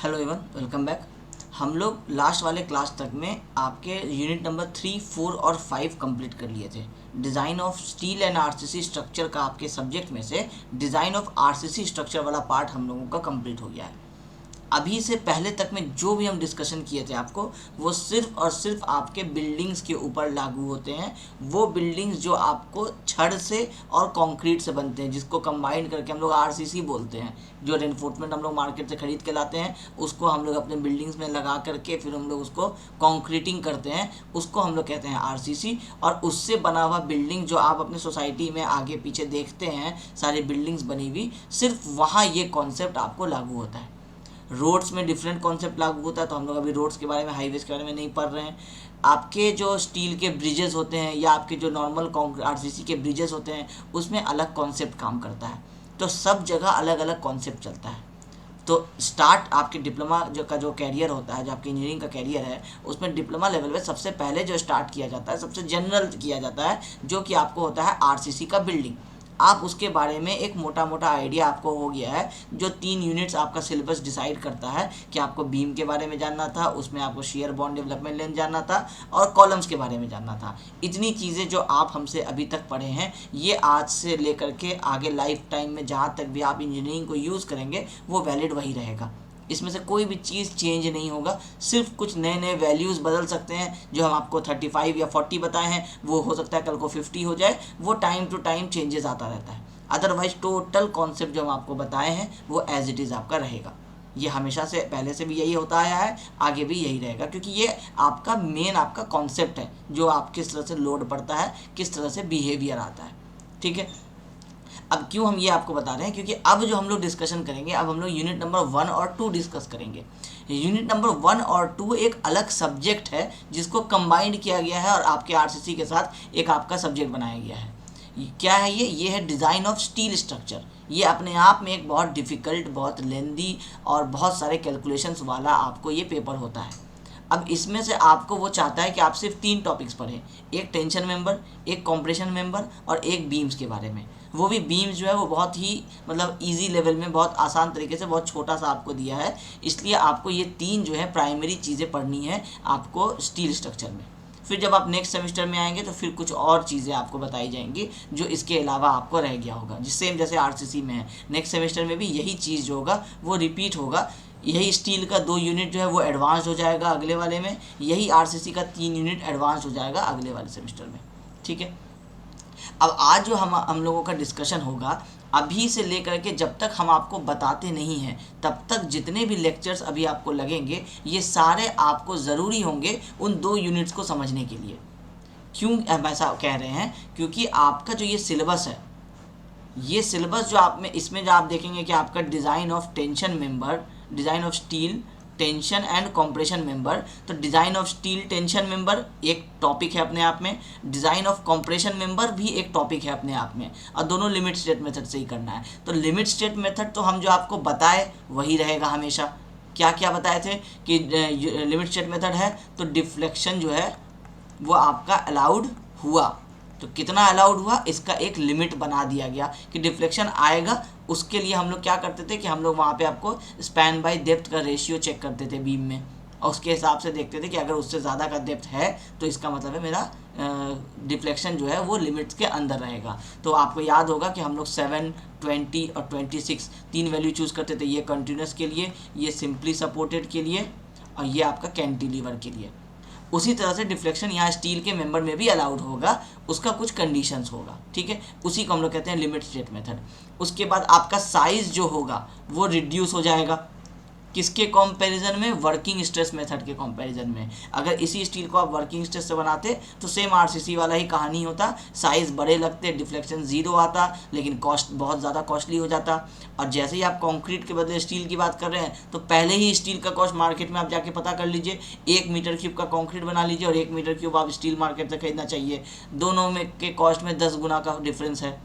Hello everyone, welcome back. हम लोग last वाले क्लास तक में आपके यूनिट नंबर 3, 4 और 5 कंप्लीट कर लिए थे। Design of steel and RCC structure का आपके सब्जेक्ट में से डिज़ाइन ऑफ आरसीसी स्ट्रक्चर वाला पार्ट हम लोगों का कंप्लीट हो गया है। अभी से पहले तक में जो भी हम डिस्कशन किए थे आपको, वो सिर्फ और सिर्फ आपके बिल्डिंग्स के ऊपर लागू होते हैं। वो बिल्डिंग्स जो आपको छड़ से और कंक्रीट से बनते हैं, जिसको कंबाइन करके हम लोग आरसीसी बोलते हैं। जो रेनफोर्समेंट हम लोग मार्केट से खरीद के लाते हैं, उसको हम लोग अपने बिल्डिंग्स में लगा करके फिर हम लोग उसको कंक्रीटिंग करते हैं, उसको हम लोग कहते हैं आरसीसी। और उससे बना हुआ बिल्डिंग जो आप अपने सोसाइटी में आगे पीछे देखते हैं, सारी बिल्डिंग्स बनी हुई, सिर्फ वहाँ ये कॉन्सेप्ट आपको लागू होता है। रोड्स में डिफरेंट कॉन्सेप्ट लागू होता है, तो हम लोग अभी रोड्स के बारे में, हाईवेज के बारे में नहीं पढ़ रहे हैं। आपके जो स्टील के ब्रिजेस होते हैं या आपके जो नॉर्मल आरसीसी के ब्रिजेस होते हैं, उसमें अलग कॉन्सेप्ट काम करता है। तो सब जगह अलग अलग कॉन्सेप्ट चलता है। तो स्टार्ट आपके डिप्लोमा जो कैरियर होता है, जो आपकी इंजीनियरिंग का कैरियर है, उसमें डिप्लोमा लेवल में सबसे पहले जो स्टार्ट किया जाता है, सबसे जनरल किया जाता है, जो कि आपको होता है आरसीसी का बिल्डिंग। आप उसके बारे में एक मोटा मोटा आइडिया आपको हो गया है। जो 3 यूनिट्स आपका सिलेबस डिसाइड करता है कि आपको बीम के बारे में जानना था, उसमें आपको शेयर बॉन्ड डेवलपमेंट लेंथ जानना था, और कॉलम्स के बारे में जानना था। इतनी चीज़ें जो आप हमसे अभी तक पढ़े हैं, ये आज से लेकर के आगे लाइफ टाइम में जहाँ तक भी आप इंजीनियरिंग को यूज़ करेंगे, वो वैलिड वही रहेगा। इसमें से कोई भी चीज़ चेंज नहीं होगा। सिर्फ कुछ नए नए वैल्यूज़ बदल सकते हैं। जो हम आपको 35 या 40 बताए हैं, वो हो सकता है कल को 50 हो जाए। वो टाइम टू टाइम चेंजेस आता रहता है। अदरवाइज टोटल कॉन्सेप्ट जो हम आपको बताए हैं, वो एज इट इज़ आपका रहेगा। ये हमेशा से पहले से भी यही होता आया है, आगे भी यही रहेगा, क्योंकि ये आपका मेन आपका कॉन्सेप्ट है, जो आप किस तरह से लोड पड़ता है, किस तरह से बिहेवियर आता है। ठीक है। अब क्यों हम ये आपको बता रहे हैं, क्योंकि अब जो हम लोग डिस्कशन करेंगे, अब हम लोग यूनिट नंबर 1 और 2 डिस्कस करेंगे। यूनिट नंबर 1 और 2 एक अलग सब्जेक्ट है, जिसको कंबाइंड किया गया है और आपके आरसीसी के साथ एक आपका सब्जेक्ट बनाया गया है। क्या है ये है डिज़ाइन ऑफ स्टील स्ट्रक्चर। ये अपने आप में एक बहुत डिफ़िकल्ट, बहुत लेंदी और बहुत सारे कैलकुलेशंस वाला आपको ये पेपर होता है। अब इसमें से आपको वो चाहता है कि आप सिर्फ 3 टॉपिक्स पढ़ें, एक टेंशन मेंबर, एक कंप्रेशन मेंबर और एक बीम्स के बारे में। वो भी बीम्स जो है वो बहुत ही मतलब इजी लेवल में, बहुत आसान तरीके से, बहुत छोटा सा आपको दिया है। इसलिए आपको ये 3 जो है प्राइमरी चीज़ें पढ़नी है आपको स्टील स्ट्रक्चर में। फिर जब आप नेक्स्ट सेमेस्टर में आएंगे तो फिर कुछ और चीज़ें आपको बताई जाएंगी जो इसके अलावा आपको रह गया होगा, जिस सेम जैसे आरसीसी में है। नेक्स्ट सेमेस्टर में भी यही चीज़ जो होगा वो रिपीट होगा। यही स्टील का 2 यूनिट जो है वो एडवांस हो जाएगा अगले वाले में, यही आरसीसी का 3 यूनिट एडवांस हो जाएगा अगले वाले सेमेस्टर में। ठीक है। अब आज जो हम लोगों का डिस्कशन होगा, अभी से लेकर के जब तक हम आपको बताते नहीं हैं, तब तक जितने भी लेक्चर्स अभी आपको लगेंगे, ये सारे आपको ज़रूरी होंगे उन 2 यूनिट्स को समझने के लिए। क्यों हम ऐसा कह रहे हैं? क्योंकि आपका जो ये सिलेबस है, ये सिलेबस जो आप में, इसमें जो आप देखेंगे कि आपका design of tension member, design of steel tension and compression member. तो design of steel tension member एक टॉपिक है अपने आप में, डिज़ाइन ऑफ कंप्रेशन मेंबर भी एक टॉपिक है अपने आप में, और दोनों लिमिट स्टेट मेथड से ही करना है। तो लिमिट स्टेट मेथड तो हम जो आपको बताए वही रहेगा हमेशा। क्या क्या बताए थे कि लिमिट स्टेट मेथड है तो डिफ्लेक्शन जो है वो आपका अलाउड हुआ, तो कितना अलाउड हुआ इसका एक लिमिट बना दिया गया कि डिफ्लेक्शन आएगा। उसके लिए हम लोग क्या करते थे कि हम लोग वहाँ पे आपको स्पैन बाय डेप्थ का रेशियो चेक करते थे बीम में, और उसके हिसाब से देखते थे कि अगर उससे ज़्यादा का डेप्थ है तो इसका मतलब है मेरा डिफ्लेक्शन जो है वो लिमिट्स के अंदर रहेगा। तो आपको याद होगा कि हम लोग 7, 20 और 26 3 वैल्यू चूज़ करते थे। ये कंटिन्यूस के लिए, ये सिंपली सपोर्टेड के लिए, और ये आपका कैंटिलीवर के लिए। उसी तरह से डिफ्लेक्शन यहाँ स्टील के मेंबर में भी अलाउड होगा, उसका कुछ कंडीशंस होगा। ठीक है। उसी को हम लोग कहते हैं लिमिट स्टेट मेथड। उसके बाद आपका साइज़ जो होगा वो रिड्यूस हो जाएगा, किसके कंपैरिजन में? वर्किंग स्ट्रेस मेथड के कंपैरिजन में। अगर इसी स्टील को आप वर्किंग स्ट्रेस से बनाते तो सेम आरसीसी वाला ही कहानी होता, साइज़ बड़े लगते, डिफ्लेक्शन 0 आता, लेकिन कॉस्ट बहुत ज़्यादा कॉस्टली हो जाता। और जैसे ही आप कंक्रीट के बदले स्टील की बात कर रहे हैं, तो पहले ही स्टील का कॉस्ट मार्केट में आप जाके पता कर लीजिए, 1 मीटर क्यूब का कंक्रीट बना लीजिए और 1 मीटर क्यूब आप स्टील मार्केट से खरीदना चाहिए, दोनों में के कॉस्ट में 10 गुना का डिफरेंस है।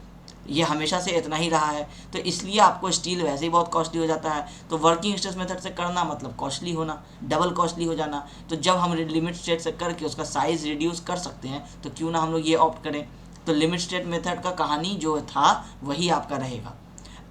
ये हमेशा से इतना ही रहा है, तो इसलिए आपको स्टील वैसे ही बहुत कॉस्टली हो जाता है। तो वर्किंग स्ट्रेस मेथड से करना मतलब कॉस्टली होना, डबल कॉस्टली हो जाना। तो जब हम लिमिट स्टेट से करके उसका साइज़ रिड्यूस कर सकते हैं, तो क्यों ना हम लोग ये ऑप्ट करें। तो लिमिट स्टेट मेथड का कहानी जो था वही आपका रहेगा।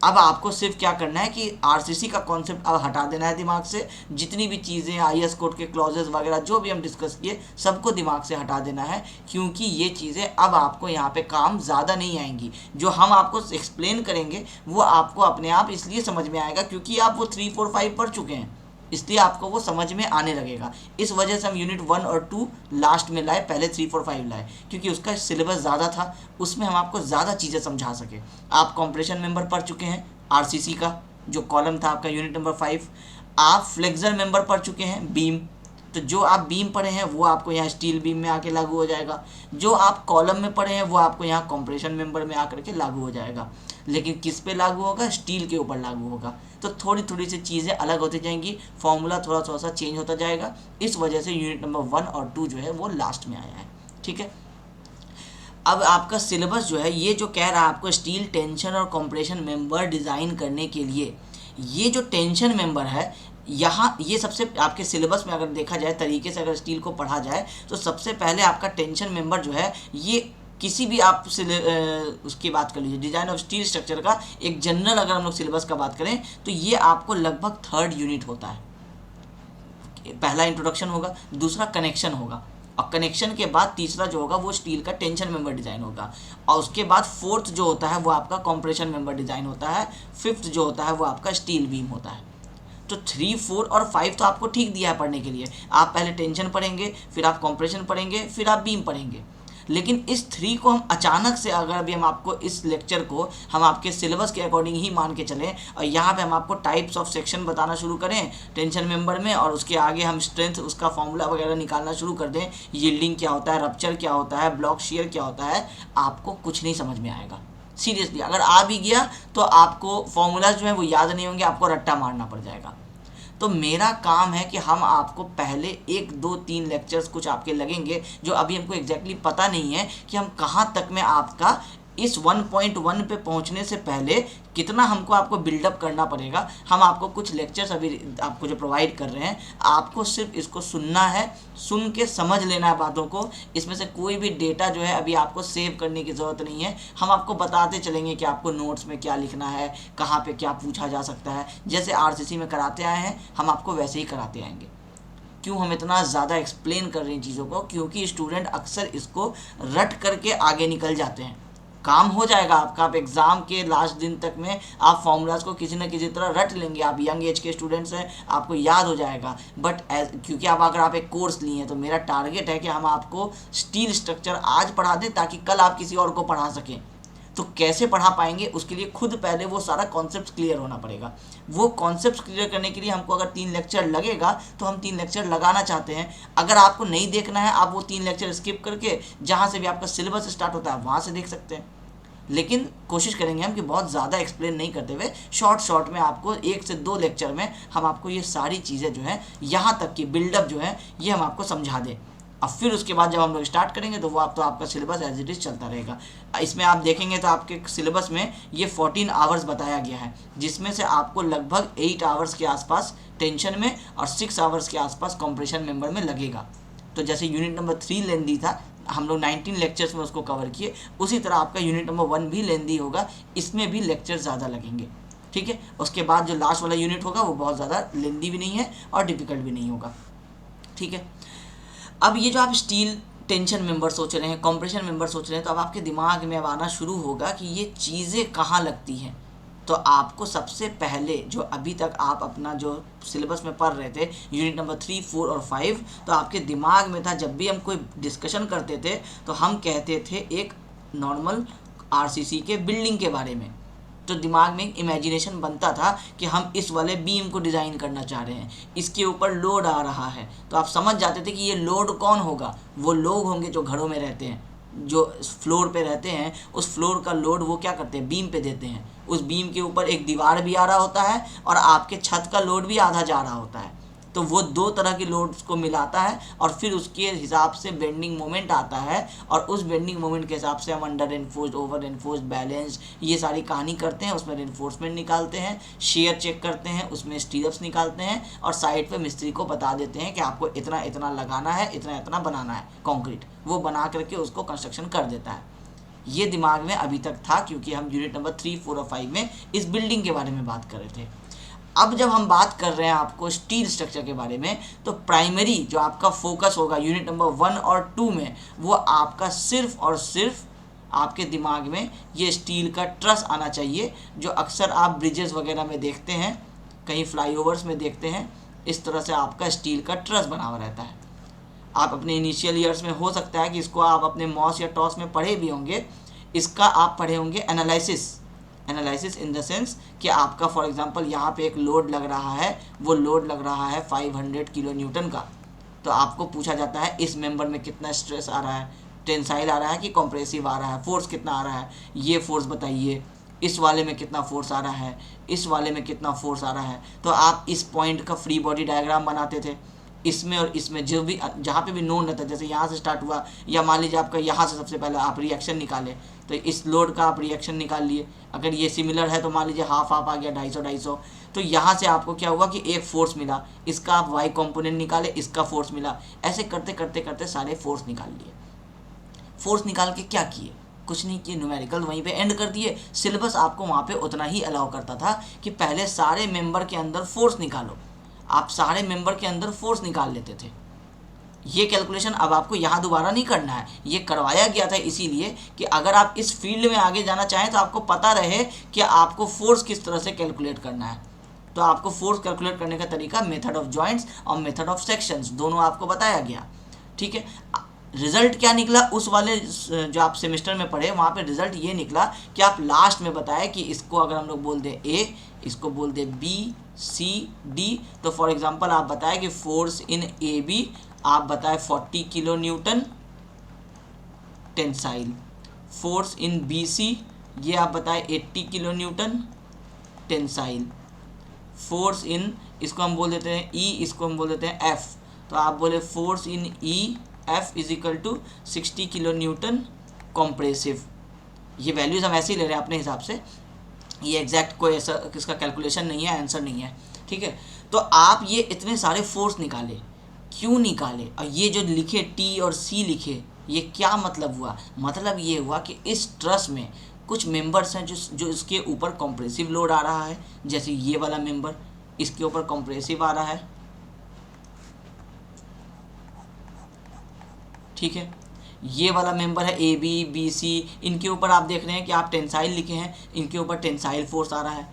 अब आपको सिर्फ क्या करना है कि आरसीसी का कॉन्सेप्ट अब हटा देना है दिमाग से। जितनी भी चीज़ें आईएस कोड के क्लॉजेस वगैरह जो भी हम डिस्कस किए सबको दिमाग से हटा देना है, क्योंकि ये चीज़ें अब आपको यहाँ पे काम ज़्यादा नहीं आएंगी। जो हम आपको एक्सप्लेन करेंगे वो आपको अपने आप इसलिए समझ में आएगा क्योंकि आप वो 3, 4, 5 पढ़ चुके हैं, इसलिए आपको वो समझ में आने लगेगा। इस वजह से हम यूनिट 1 और 2 लास्ट में लाए, पहले 3, 4, 5 लाए, क्योंकि उसका सिलेबस ज़्यादा था, उसमें हम आपको ज़्यादा चीज़ें समझा सके। आप कॉम्प्रेशन मेंबर पढ़ चुके हैं आरसीसी का, जो कॉलम था आपका यूनिट नंबर 5। आप फ्लेक्सर मेंबर पढ़ चुके हैं बीम, तो जो आप बीम पढ़े हैं वो आपको यहाँ स्टील बीम में आके लागू हो जाएगा। जो आप कॉलम में पढ़े हैं वो आपको यहाँ कॉम्प्रेशन मेंबर में आकर के लागू हो जाएगा। लेकिन किस पे लागू होगा? स्टील के ऊपर लागू होगा। तो थोड़ी थोड़ी सी चीज़ें अलग होती जाएंगी, फॉर्मूला थोड़ा थोड़ा सा चेंज होता जाएगा। इस वजह से यूनिट नंबर 1 और 2 जो है वो लास्ट में आया है। ठीक है, अब आपका सिलेबस जो है ये जो कह रहा है आपको स्टील टेंशन और कंप्रेशन मेंबर डिज़ाइन करने के लिए, ये जो टेंशन मेंबर है यहाँ ये सबसे आपके सिलेबस में अगर देखा जाए तरीके से, अगर स्टील को पढ़ा जाए तो सबसे पहले आपका टेंशन मेंबर जो है ये किसी भी आप उसकी बात कर लीजिए, डिज़ाइन ऑफ स्टील स्ट्रक्चर का एक जनरल अगर हम लोग सिलेबस का बात करें तो ये आपको लगभग 3rd यूनिट होता है। पहला इंट्रोडक्शन होगा, दूसरा कनेक्शन होगा, और कनेक्शन के बाद तीसरा जो होगा वो स्टील का टेंशन मेंबर डिज़ाइन होगा, और उसके बाद 4th जो होता है वो आपका कंप्रेशन मेंबर डिज़ाइन होता है, 5th जो होता है वो आपका स्टील बीम होता है। तो 3, 4 और 5 तो आपको ठीक दिया है पढ़ने के लिए। आप पहले टेंशन पढ़ेंगे, फिर आप कंप्रेशन पढ़ेंगे, फिर आप बीम पढ़ेंगे। लेकिन इस 3 को हम अचानक से अगर अभी हम आपको इस लेक्चर को हम आपके सिलेबस के अकॉर्डिंग ही मान के चलें और यहाँ पे हम आपको टाइप्स ऑफ सेक्शन बताना शुरू करें टेंशन मेंबर में, और उसके आगे हम स्ट्रेंथ उसका फॉर्मूला वगैरह निकालना शुरू कर दें, यील्डिंग क्या होता है, रप्चर क्या होता है, ब्लॉक शेयर क्या होता है, आपको कुछ नहीं समझ में आएगा। सीरियसली अगर आ भी गया तो आपको फॉर्मूला जो है वो याद नहीं होंगे, आपको रट्टा मारना पड़ जाएगा। तो मेरा काम है कि हम आपको पहले 1, 2, 3 लेक्चर्स कुछ आपके लगेंगे जो अभी हमको एग्जैक्टली पता नहीं है कि हम कहाँ तक में आपका इस 1.1 पे पहुंचने से पहले कितना हमको आपको बिल्डअप करना पड़ेगा। हम आपको कुछ लेक्चर्स अभी आपको जो प्रोवाइड कर रहे हैं, आपको सिर्फ इसको सुनना है, सुन के समझ लेना है बातों को। इसमें से कोई भी डेटा जो है अभी आपको सेव करने की ज़रूरत नहीं है। हम आपको बताते चलेंगे कि आपको नोट्स में क्या लिखना है, कहाँ पे क्या पूछा जा सकता है। जैसे आरसीसी में कराते आए हैं हम आपको वैसे ही कराते आएंगे। क्यों हम इतना ज़्यादा एक्सप्लेन कर रहे हैं चीज़ों को? क्योंकि स्टूडेंट अक्सर इसको रट करके आगे निकल जाते हैं। काम हो जाएगा आपका, आप एग्ज़ाम के लास्ट दिन तक में आप फॉर्मूलाज को किसी न किसी तरह रट लेंगे। आप यंग एज के स्टूडेंट्स हैं, आपको याद हो जाएगा। बट क्योंकि अगर आप एक कोर्स लिए हैं तो मेरा टारगेट है कि हम आपको स्टील स्ट्रक्चर आज पढ़ा दें ताकि कल आप किसी और को पढ़ा सकें। तो कैसे पढ़ा पाएंगे उसके लिए खुद पहले वो सारा कॉन्सेप्ट क्लियर होना पड़ेगा। वो कॉन्सेप्ट क्लियर करने के लिए हमको अगर 3 लेक्चर लगेगा तो हम 3 लेक्चर लगाना चाहते हैं। अगर आपको नहीं देखना है, आप वो 3 लेक्चर स्किप करके जहाँ से भी आपका सिलेबस स्टार्ट होता है वहाँ से देख सकते हैं। लेकिन कोशिश करेंगे हम कि बहुत ज़्यादा एक्सप्लेन नहीं करते हुए शॉर्ट में आपको 1 से 2 लेक्चर में हम आपको ये सारी चीज़ें जो है यहाँ तक की बिल्डअप जो है ये हम आपको समझा दें। अब फिर उसके बाद जब हम लोग स्टार्ट करेंगे तो वो आपका सिलेबस एज इट इज़ चलता रहेगा। इसमें आप देखेंगे तो आपके सिलेबस में ये 14 आवर्स बताया गया है, जिसमें से आपको लगभग 8 आवर्स के आसपास टेंशन में और 6 आवर्स के आसपास कंप्रेशन मेंबर में लगेगा। तो जैसे यूनिट नंबर 3 लेंदी था, हम लोग 19 लेक्चर्स में उसको कवर किए, उसी तरह आपका यूनिट नंबर 1 भी लेंदी होगा, इसमें भी लेक्चर ज़्यादा लगेंगे। ठीक है, उसके बाद जो लास्ट वाला यूनिट होगा वो बहुत ज़्यादा लेंदी भी नहीं है और डिफ़िकल्ट भी नहीं होगा। ठीक है, अब ये जो आप स्टील टेंशन मेंबर सोच रहे हैं, कंप्रेशन मेंबर सोच रहे हैं, तो अब आपके दिमाग में अब आना शुरू होगा कि ये चीज़ें कहाँ लगती हैं। तो आपको सबसे पहले जो अभी तक आप अपना जो सिलेबस में पढ़ रहे थे यूनिट नंबर 3, 4 और 5, तो आपके दिमाग में था जब भी हम कोई डिस्कशन करते थे तो हम कहते थे एक नॉर्मल आरसीसी के बिल्डिंग के बारे में। तो दिमाग में एक इमेजिनेशन बनता था कि हम इस वाले बीम को डिज़ाइन करना चाह रहे हैं, इसके ऊपर लोड आ रहा है, तो आप समझ जाते थे कि ये लोड कौन होगा। वो लोग होंगे जो घरों में रहते हैं, जो फ्लोर पे रहते हैं, उस फ्लोर का लोड वो क्या करते हैं, बीम पे देते हैं। उस बीम के ऊपर एक दीवार भी आ रहा होता है और आपके छत का लोड भी आधा जा रहा होता है। तो वो 2 तरह की लोड्स को मिलाता है और फिर उसके हिसाब से बेंडिंग मोमेंट आता है, और उस बेंडिंग मोमेंट के हिसाब से हम under enforced, over enforced, balanced, ये सारी कहानी करते हैं। उसमें रेनफोर्समेंट निकालते हैं, शेयर चेक करते हैं, उसमें स्टीरअप्स निकालते हैं, और साइड पे मिस्त्री को बता देते हैं कि आपको इतना इतना लगाना है, इतना इतना बनाना है कंक्रीट। वो बना करके उसको कंस्ट्रक्शन कर देता है। ये दिमाग में अभी तक था क्योंकि हम यूनिट नंबर 3, 4 और 5 में इस बिल्डिंग के बारे में बात कर रहे थे। अब जब हम बात कर रहे हैं आपको स्टील स्ट्रक्चर के बारे में, तो प्राइमरी जो आपका फोकस होगा यूनिट नंबर 1 और 2 में, वो आपका सिर्फ और सिर्फ आपके दिमाग में ये स्टील का ट्रस आना चाहिए, जो अक्सर आप ब्रिजेस वगैरह में देखते हैं, कहीं फ्लाईओवर्स में देखते हैं, इस तरह से आपका स्टील का ट्रस बना हुआ रहता है। आप अपने इनिशियल ईयर्स में हो सकता है कि इसको आप अपने मॉस या टॉस में पढ़े भी होंगे। इसका आप पढ़े होंगे एनालिसिस इन द सेंस कि आपका फॉर एग्जांपल यहाँ पे एक लोड लग रहा है, वो लोड लग रहा है 500 किलो न्यूटन का, तो आपको पूछा जाता है इस मेंबर में कितना स्ट्रेस आ रहा है, टेंसाइल आ रहा है कि कॉम्प्रेसिव आ रहा है, फोर्स कितना आ रहा है, ये फोर्स बताइए, इस वाले में कितना फोर्स आ रहा है, इस वाले में कितना फोर्स आ रहा है। तो आप इस पॉइंट का फ्री बॉडी डायग्राम बनाते थे, इसमें और इसमें जो भी जहाँ पे भी नोन रहता है, जैसे यहाँ से स्टार्ट हुआ, या मान लीजिए आपका यहाँ से सबसे पहले आप रिएक्शन निकाले, तो इस लोड का आप रिएक्शन निकाल लिए, अगर ये सिमिलर है तो मान लीजिए हाफ हाफ आ गया 250, तो यहाँ से आपको क्या हुआ कि एक फोर्स मिला, इसका आप वाई कॉम्पोनेंट निकाले, इसका फोर्स मिला, ऐसे करते करते करते सारे फोर्स निकाल लिए। फोर्स निकाल के क्या किए? कुछ नहीं किए, न्यूमेरिकल वहीं पे एंड कर दिए। सिलेबस आपको वहाँ पे उतना ही अलाउ करता था कि पहले सारे मेंबर के अंदर फोर्स निकालो, आप सारे मेंबर के अंदर फोर्स निकाल लेते थे। ये कैलकुलेशन अब आपको यहाँ दोबारा नहीं करना है, ये करवाया गया था इसीलिए कि अगर आप इस फील्ड में आगे जाना चाहें तो आपको पता रहे कि आपको फोर्स किस तरह से कैलकुलेट करना है। तो आपको फोर्स कैलकुलेट करने का तरीका मेथड ऑफ जॉइंट्स और मेथड ऑफ सेक्शंस दोनों आपको बताया गया। ठीक है, रिजल्ट क्या निकला उस वाले जो आप सेमेस्टर में पढ़े, वहाँ पे रिजल्ट ये निकला कि आप लास्ट में बताए कि इसको अगर हम लोग बोल दें ए, इसको बोल दें बी, सी, डी, तो फॉर एग्जांपल आप बताए कि फोर्स इन ए बी आप बताए 40 kilonewton tensile, force in B C ये आप बताए 80 kilonewton tensile, force in इसको हम बोल देते हैं ई, इसको हम बोल देते हैं एफ, तो आप बोले force in E F is equal to 60 kilonewton compressive. ये वैल्यूज़ हम ऐसे ही ले रहे हैं अपने हिसाब से, ये एग्जैक्ट कोई ऐसा किसका कैलकुलेशन नहीं है, आंसर नहीं है। ठीक है, तो आप ये इतने सारे फोर्स निकाले, क्यों निकाले? और ये जो लिखे टी और सी लिखे, ये क्या मतलब हुआ? मतलब ये हुआ कि इस ट्रस में कुछ मेंबर्स हैं जो इसके ऊपर कॉम्प्रेसिव लोड आ रहा है, जैसे ये वाला मेंबर इसके ऊपर कॉम्प्रेसिव आ रहा है। ठीक है, ये वाला मेंबर है ए बी बी सी, इनके ऊपर आप देख रहे हैं कि आप टेंसाइल लिखे हैं, इनके ऊपर टेंसाइल फोर्स आ रहा है,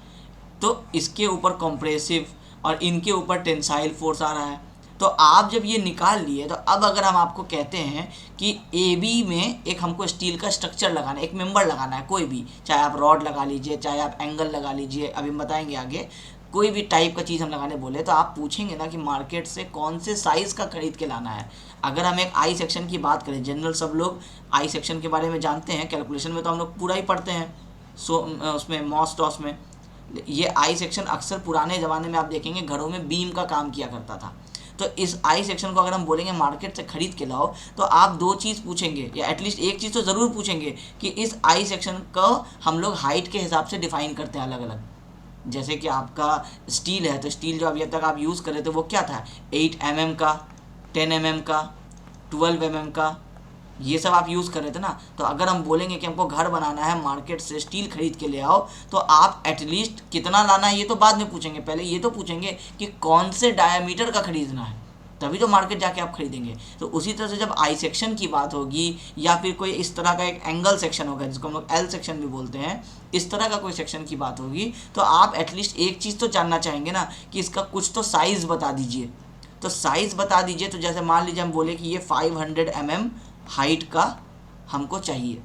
तो इसके ऊपर कॉम्प्रेसिव और इनके ऊपर टेंसाइल फोर्स आ रहा है। तो आप जब ये निकाल लिए, तो अब अगर हम आपको कहते हैं कि ए बी में एक हमको स्टील का स्ट्रक्चर लगाना है, एक मेंबर लगाना है, कोई भी, चाहे आप रॉड लगा लीजिए, चाहे आप एंगल लगा लीजिए, अभी हम बताएंगे आगे, कोई भी टाइप का चीज़ हम लगाने बोले, तो आप पूछेंगे ना कि मार्केट से कौन से साइज़ का खरीद के लाना है। अगर हम एक आई सेक्शन की बात करें, जनरल सब लोग आई सेक्शन के बारे में जानते हैं, कैलकुलेशन में तो हम लोग पूरा ही पढ़ते हैं, उसमें मॉस टॉस में ये आई सेक्शन अक्सर पुराने ज़माने में आप देखेंगे घरों में बीम का काम किया करता था। तो इस आई सेक्शन को अगर हम बोलेंगे मार्केट से ख़रीद के लाओ, तो आप दो चीज़ पूछेंगे, या एटलीस्ट एक चीज़ तो ज़रूर पूछेंगे कि इस आई सेक्शन को हम लोग हाइट के हिसाब से डिफ़ाइन करते हैं अलग अलग। जैसे कि आपका स्टील है, तो स्टील जो अभी तक आप यूज़ कर रहे थे वो क्या था, 8 mm का, 10 mm का, 12 mm का, ये सब आप यूज़ कर रहे थे ना। तो अगर हम बोलेंगे कि हमको घर बनाना है, मार्केट से स्टील खरीद के ले आओ, तो आप एटलीस्ट कितना लाना है ये तो बाद में पूछेंगे, पहले ये तो पूछेंगे कि कौन से डायामीटर का खरीदना है, तभी तो मार्केट जाके आप खरीदेंगे। तो उसी तरह से जब आई सेक्शन की बात होगी, या फिर कोई इस तरह का एक एंगल सेक्शन होगा जिसको हम लोग एल सेक्शन भी बोलते हैं, इस तरह का कोई सेक्शन की बात होगी, तो आप एटलीस्ट एक चीज़ तो जानना चाहेंगे ना कि इसका कुछ तो साइज़ बता दीजिए। तो साइज़ बता दीजिए, तो जैसे मान लीजिए हम बोले कि ये 500 mm हाइट का हमको चाहिए,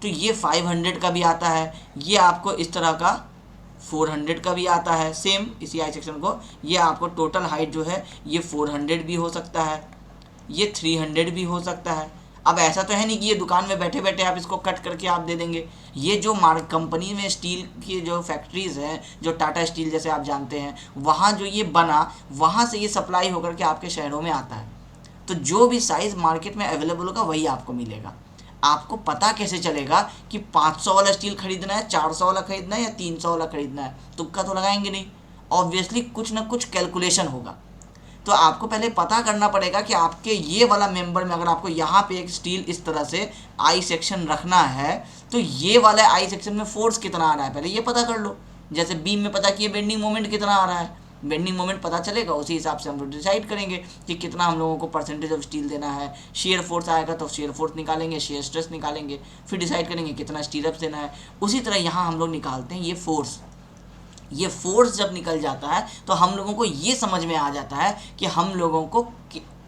तो ये 500 का भी आता है, ये आपको इस तरह का 400 का भी आता है, सेम इसी आई सेक्शन को, ये आपको टोटल हाइट जो है ये 400 भी हो सकता है, ये 300 भी हो सकता है। अब ऐसा तो है नहीं कि ये दुकान में बैठे बैठे आप इसको कट करके आप दे देंगे, ये जो कंपनी में स्टील की जो फैक्ट्रीज़ हैं, जो टाटा स्टील जैसे आप जानते हैं, वहाँ जो ये बना, वहाँ से ये सप्लाई होकर के आपके शहरों में आता है। तो जो भी साइज़ मार्केट में अवेलेबल होगा वही आपको मिलेगा। आपको पता कैसे चलेगा कि 500 वाला स्टील खरीदना है, 400 वाला खरीदना है या 300 वाला खरीदना है? तुक्का तो लगाएंगे नहीं, ऑब्वियसली कुछ ना कुछ कैलकुलेशन होगा। तो आपको पहले पता करना पड़ेगा कि आपके ये वाला मेंबर में अगर आपको यहाँ पे एक स्टील इस तरह से आई सेक्शन रखना है तो ये वाला आई सेक्शन में फोर्स कितना आ रहा है पहले ये पता कर लो। जैसे बीम में पता किए बेंडिंग मोमेंट कितना आ रहा है, बेंडिंग मोमेंट पता चलेगा, उसी हिसाब से हम लोग डिसाइड करेंगे कि कितना हम लोगों को परसेंटेज ऑफ स्टील देना है। शेयर फोर्स आएगा तो शेयर फोर्स निकालेंगे, शेयर स्ट्रेस निकालेंगे, फिर डिसाइड करेंगे कितना स्टीरअप देना है। उसी तरह यहाँ हम लोग निकालते हैं ये फोर्स। ये फोर्स जब निकल जाता है तो हम लोगों को ये समझ में आ जाता है कि हम लोगों को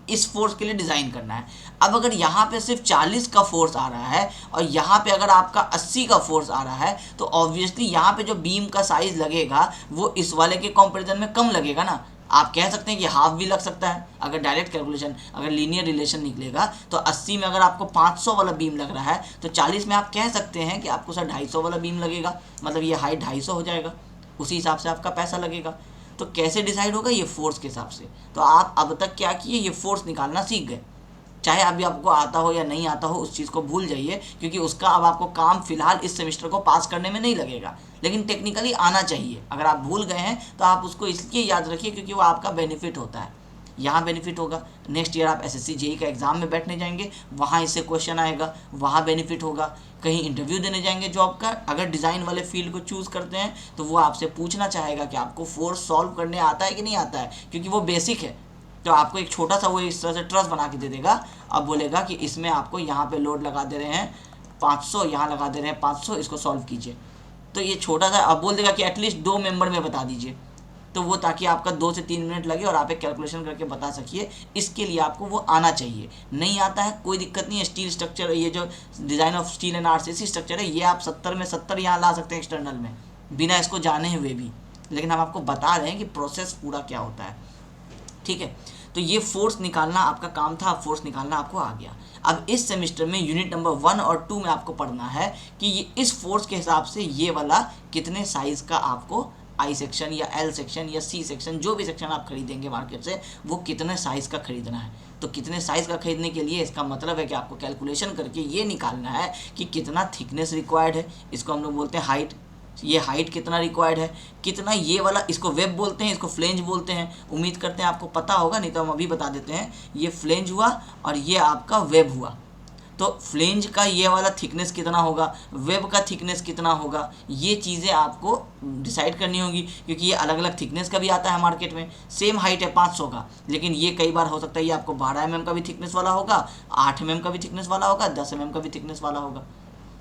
इस फोर्स के लिए डिज़ाइन करना है। अब अगर यहाँ पे सिर्फ 40 का फोर्स आ रहा है और यहाँ पे अगर आपका 80 का फोर्स आ रहा है तो ऑब्वियसली यहाँ पे जो बीम का साइज़ लगेगा वो इस वाले के कंपैरिजन में कम लगेगा ना। आप कह सकते हैं कि हाफ भी लग सकता है अगर डायरेक्ट कैलकुलेशन, अगर लीनियर रिलेशन निकलेगा तो 80 में अगर आपको 500 वाला बीम लग रहा है तो 40 में आप कह सकते हैं कि आपको सर 250 वाला बीम लगेगा, मतलब ये हाइट 250 हो जाएगा, उसी हिसाब से आपका पैसा लगेगा। तो कैसे डिसाइड होगा? ये फोर्स के हिसाब से। तो आप अब तक क्या किए, ये फोर्स निकालना सीख गए। चाहे अभी आपको आता हो या नहीं आता हो उस चीज़ को भूल जाइए, क्योंकि उसका अब आपको काम फिलहाल इस सेमेस्टर को पास करने में नहीं लगेगा, लेकिन टेक्निकली आना चाहिए। अगर आप भूल गए हैं तो आप उसको इसलिए याद रखिए क्योंकि वो आपका बेनिफिट होता है। यहाँ बेनिफिट होगा, नेक्स्ट ईयर आप एसएससी जेई का एग्ज़ाम में बैठने जाएंगे, वहाँ इससे क्वेश्चन आएगा, वहाँ बेनिफिट होगा। कहीं इंटरव्यू देने जाएंगे जॉब का, अगर डिज़ाइन वाले फील्ड को चूज़ करते हैं तो वो आपसे पूछना चाहेगा कि आपको फोर्स सॉल्व करने आता है कि नहीं आता है, क्योंकि वो बेसिक है। तो आपको एक छोटा सा वो इस तरह से ट्रस्ट बना के दे देगा। अब बोलेगा कि इसमें आपको यहाँ पे लोड लगा दे रहे हैं 500, यहाँ लगा दे रहे हैं 500, इसको सॉल्व कीजिए। तो ये छोटा सा अब बोल देगा कि एटलीस्ट 2 मेंबर में बता दीजिए, तो वो ताकि आपका 2 से 3 मिनट लगे और आप एक कैलकुलेशन करके बता सकिए। इसके लिए आपको वो आना चाहिए। नहीं आता है कोई दिक्कत नहीं है। स्टील स्ट्रक्चर, ये जो design of steel and RCC structure है, ये आप 70 में 70 यहाँ ला सकते हैं एक्सटर्नल में, बिना इसको जाने हुए भी। लेकिन हम आपको बता रहे हैं कि प्रोसेस पूरा क्या होता है, ठीक है। तो ये फोर्स निकालना आपका काम था, फोर्स निकालना आपको आ गया। अब इस सेमेस्टर में यूनिट नंबर 1 और 2 में आपको पढ़ना है कि ये इस फोर्स के हिसाब से ये वाला कितने साइज़ का आपको आई सेक्शन या एल सेक्शन या सी सेक्शन, जो भी सेक्शन आप खरीदेंगे मार्केट से, वो कितने साइज़ का खरीदना है। तो कितने साइज़ का खरीदने के लिए इसका मतलब है कि आपको कैलकुलेशन करके ये निकालना है कि कितना थिकनेस रिक्वायर्ड है, इसको हम लोग बोलते हैं हाइट। ये हाइट कितना रिक्वायर्ड है, कितना ये वाला, इसको वेब बोलते हैं, इसको फ्लेंज बोलते हैं। उम्मीद करते हैं आपको पता होगा, नहीं तो हम अभी बता देते हैं। ये फ्लेंज हुआ और ये आपका वेब हुआ। तो फ्लेंज का ये वाला थिकनेस कितना होगा, वेब का थिकनेस कितना होगा, ये चीज़ें आपको डिसाइड करनी होगी, क्योंकि ये अलग अलग थिकनेस का भी आता है मार्केट में। सेम हाइट है 500 का, लेकिन ये कई बार हो सकता है ये आपको 12 mm का भी थिकनेस वाला होगा, 8 mm का भी थिकनेस वाला होगा, 10 mm का भी थिकनेस वाला होगा।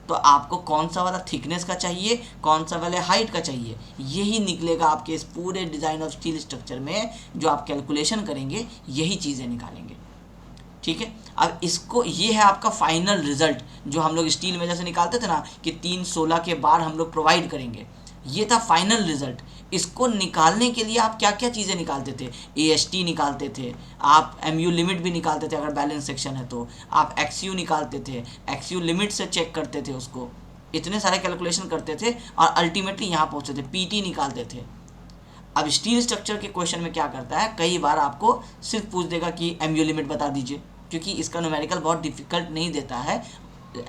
तो आपको कौन सा वाला थिकनेस का चाहिए, कौन सा वाले हाइट का चाहिए, यही निकलेगा आपके इस पूरे डिज़ाइन ऑफ स्टील स्ट्रक्चर में। जो आप कैलकुलेशन करेंगे यही चीज़ें निकालेंगे, ठीक है। अब इसको, ये है आपका फाइनल रिजल्ट जो हम लोग स्टील में जैसे निकालते थे ना कि 316 के बार हम लोग प्रोवाइड करेंगे, ये था फाइनल रिजल्ट। इसको निकालने के लिए आप क्या क्या चीज़ें निकालते थे, AST निकालते थे, आप MU लिमिट भी निकालते थे, अगर बैलेंस सेक्शन है तो आप XU निकालते थे, XU लिमिट से चेक करते थे उसको, इतने सारे कैलकुलेशन करते थे और अल्टीमेटली यहाँ पहुँचते थे, PT निकालते थे। अब स्टील स्ट्रक्चर के क्वेश्चन में क्या करता है, कई बार आपको सिर्फ पूछ देगा कि MU लिमिट बता दीजिए, क्योंकि इसका न्यूमेरिकल बहुत डिफिकल्ट नहीं देता है।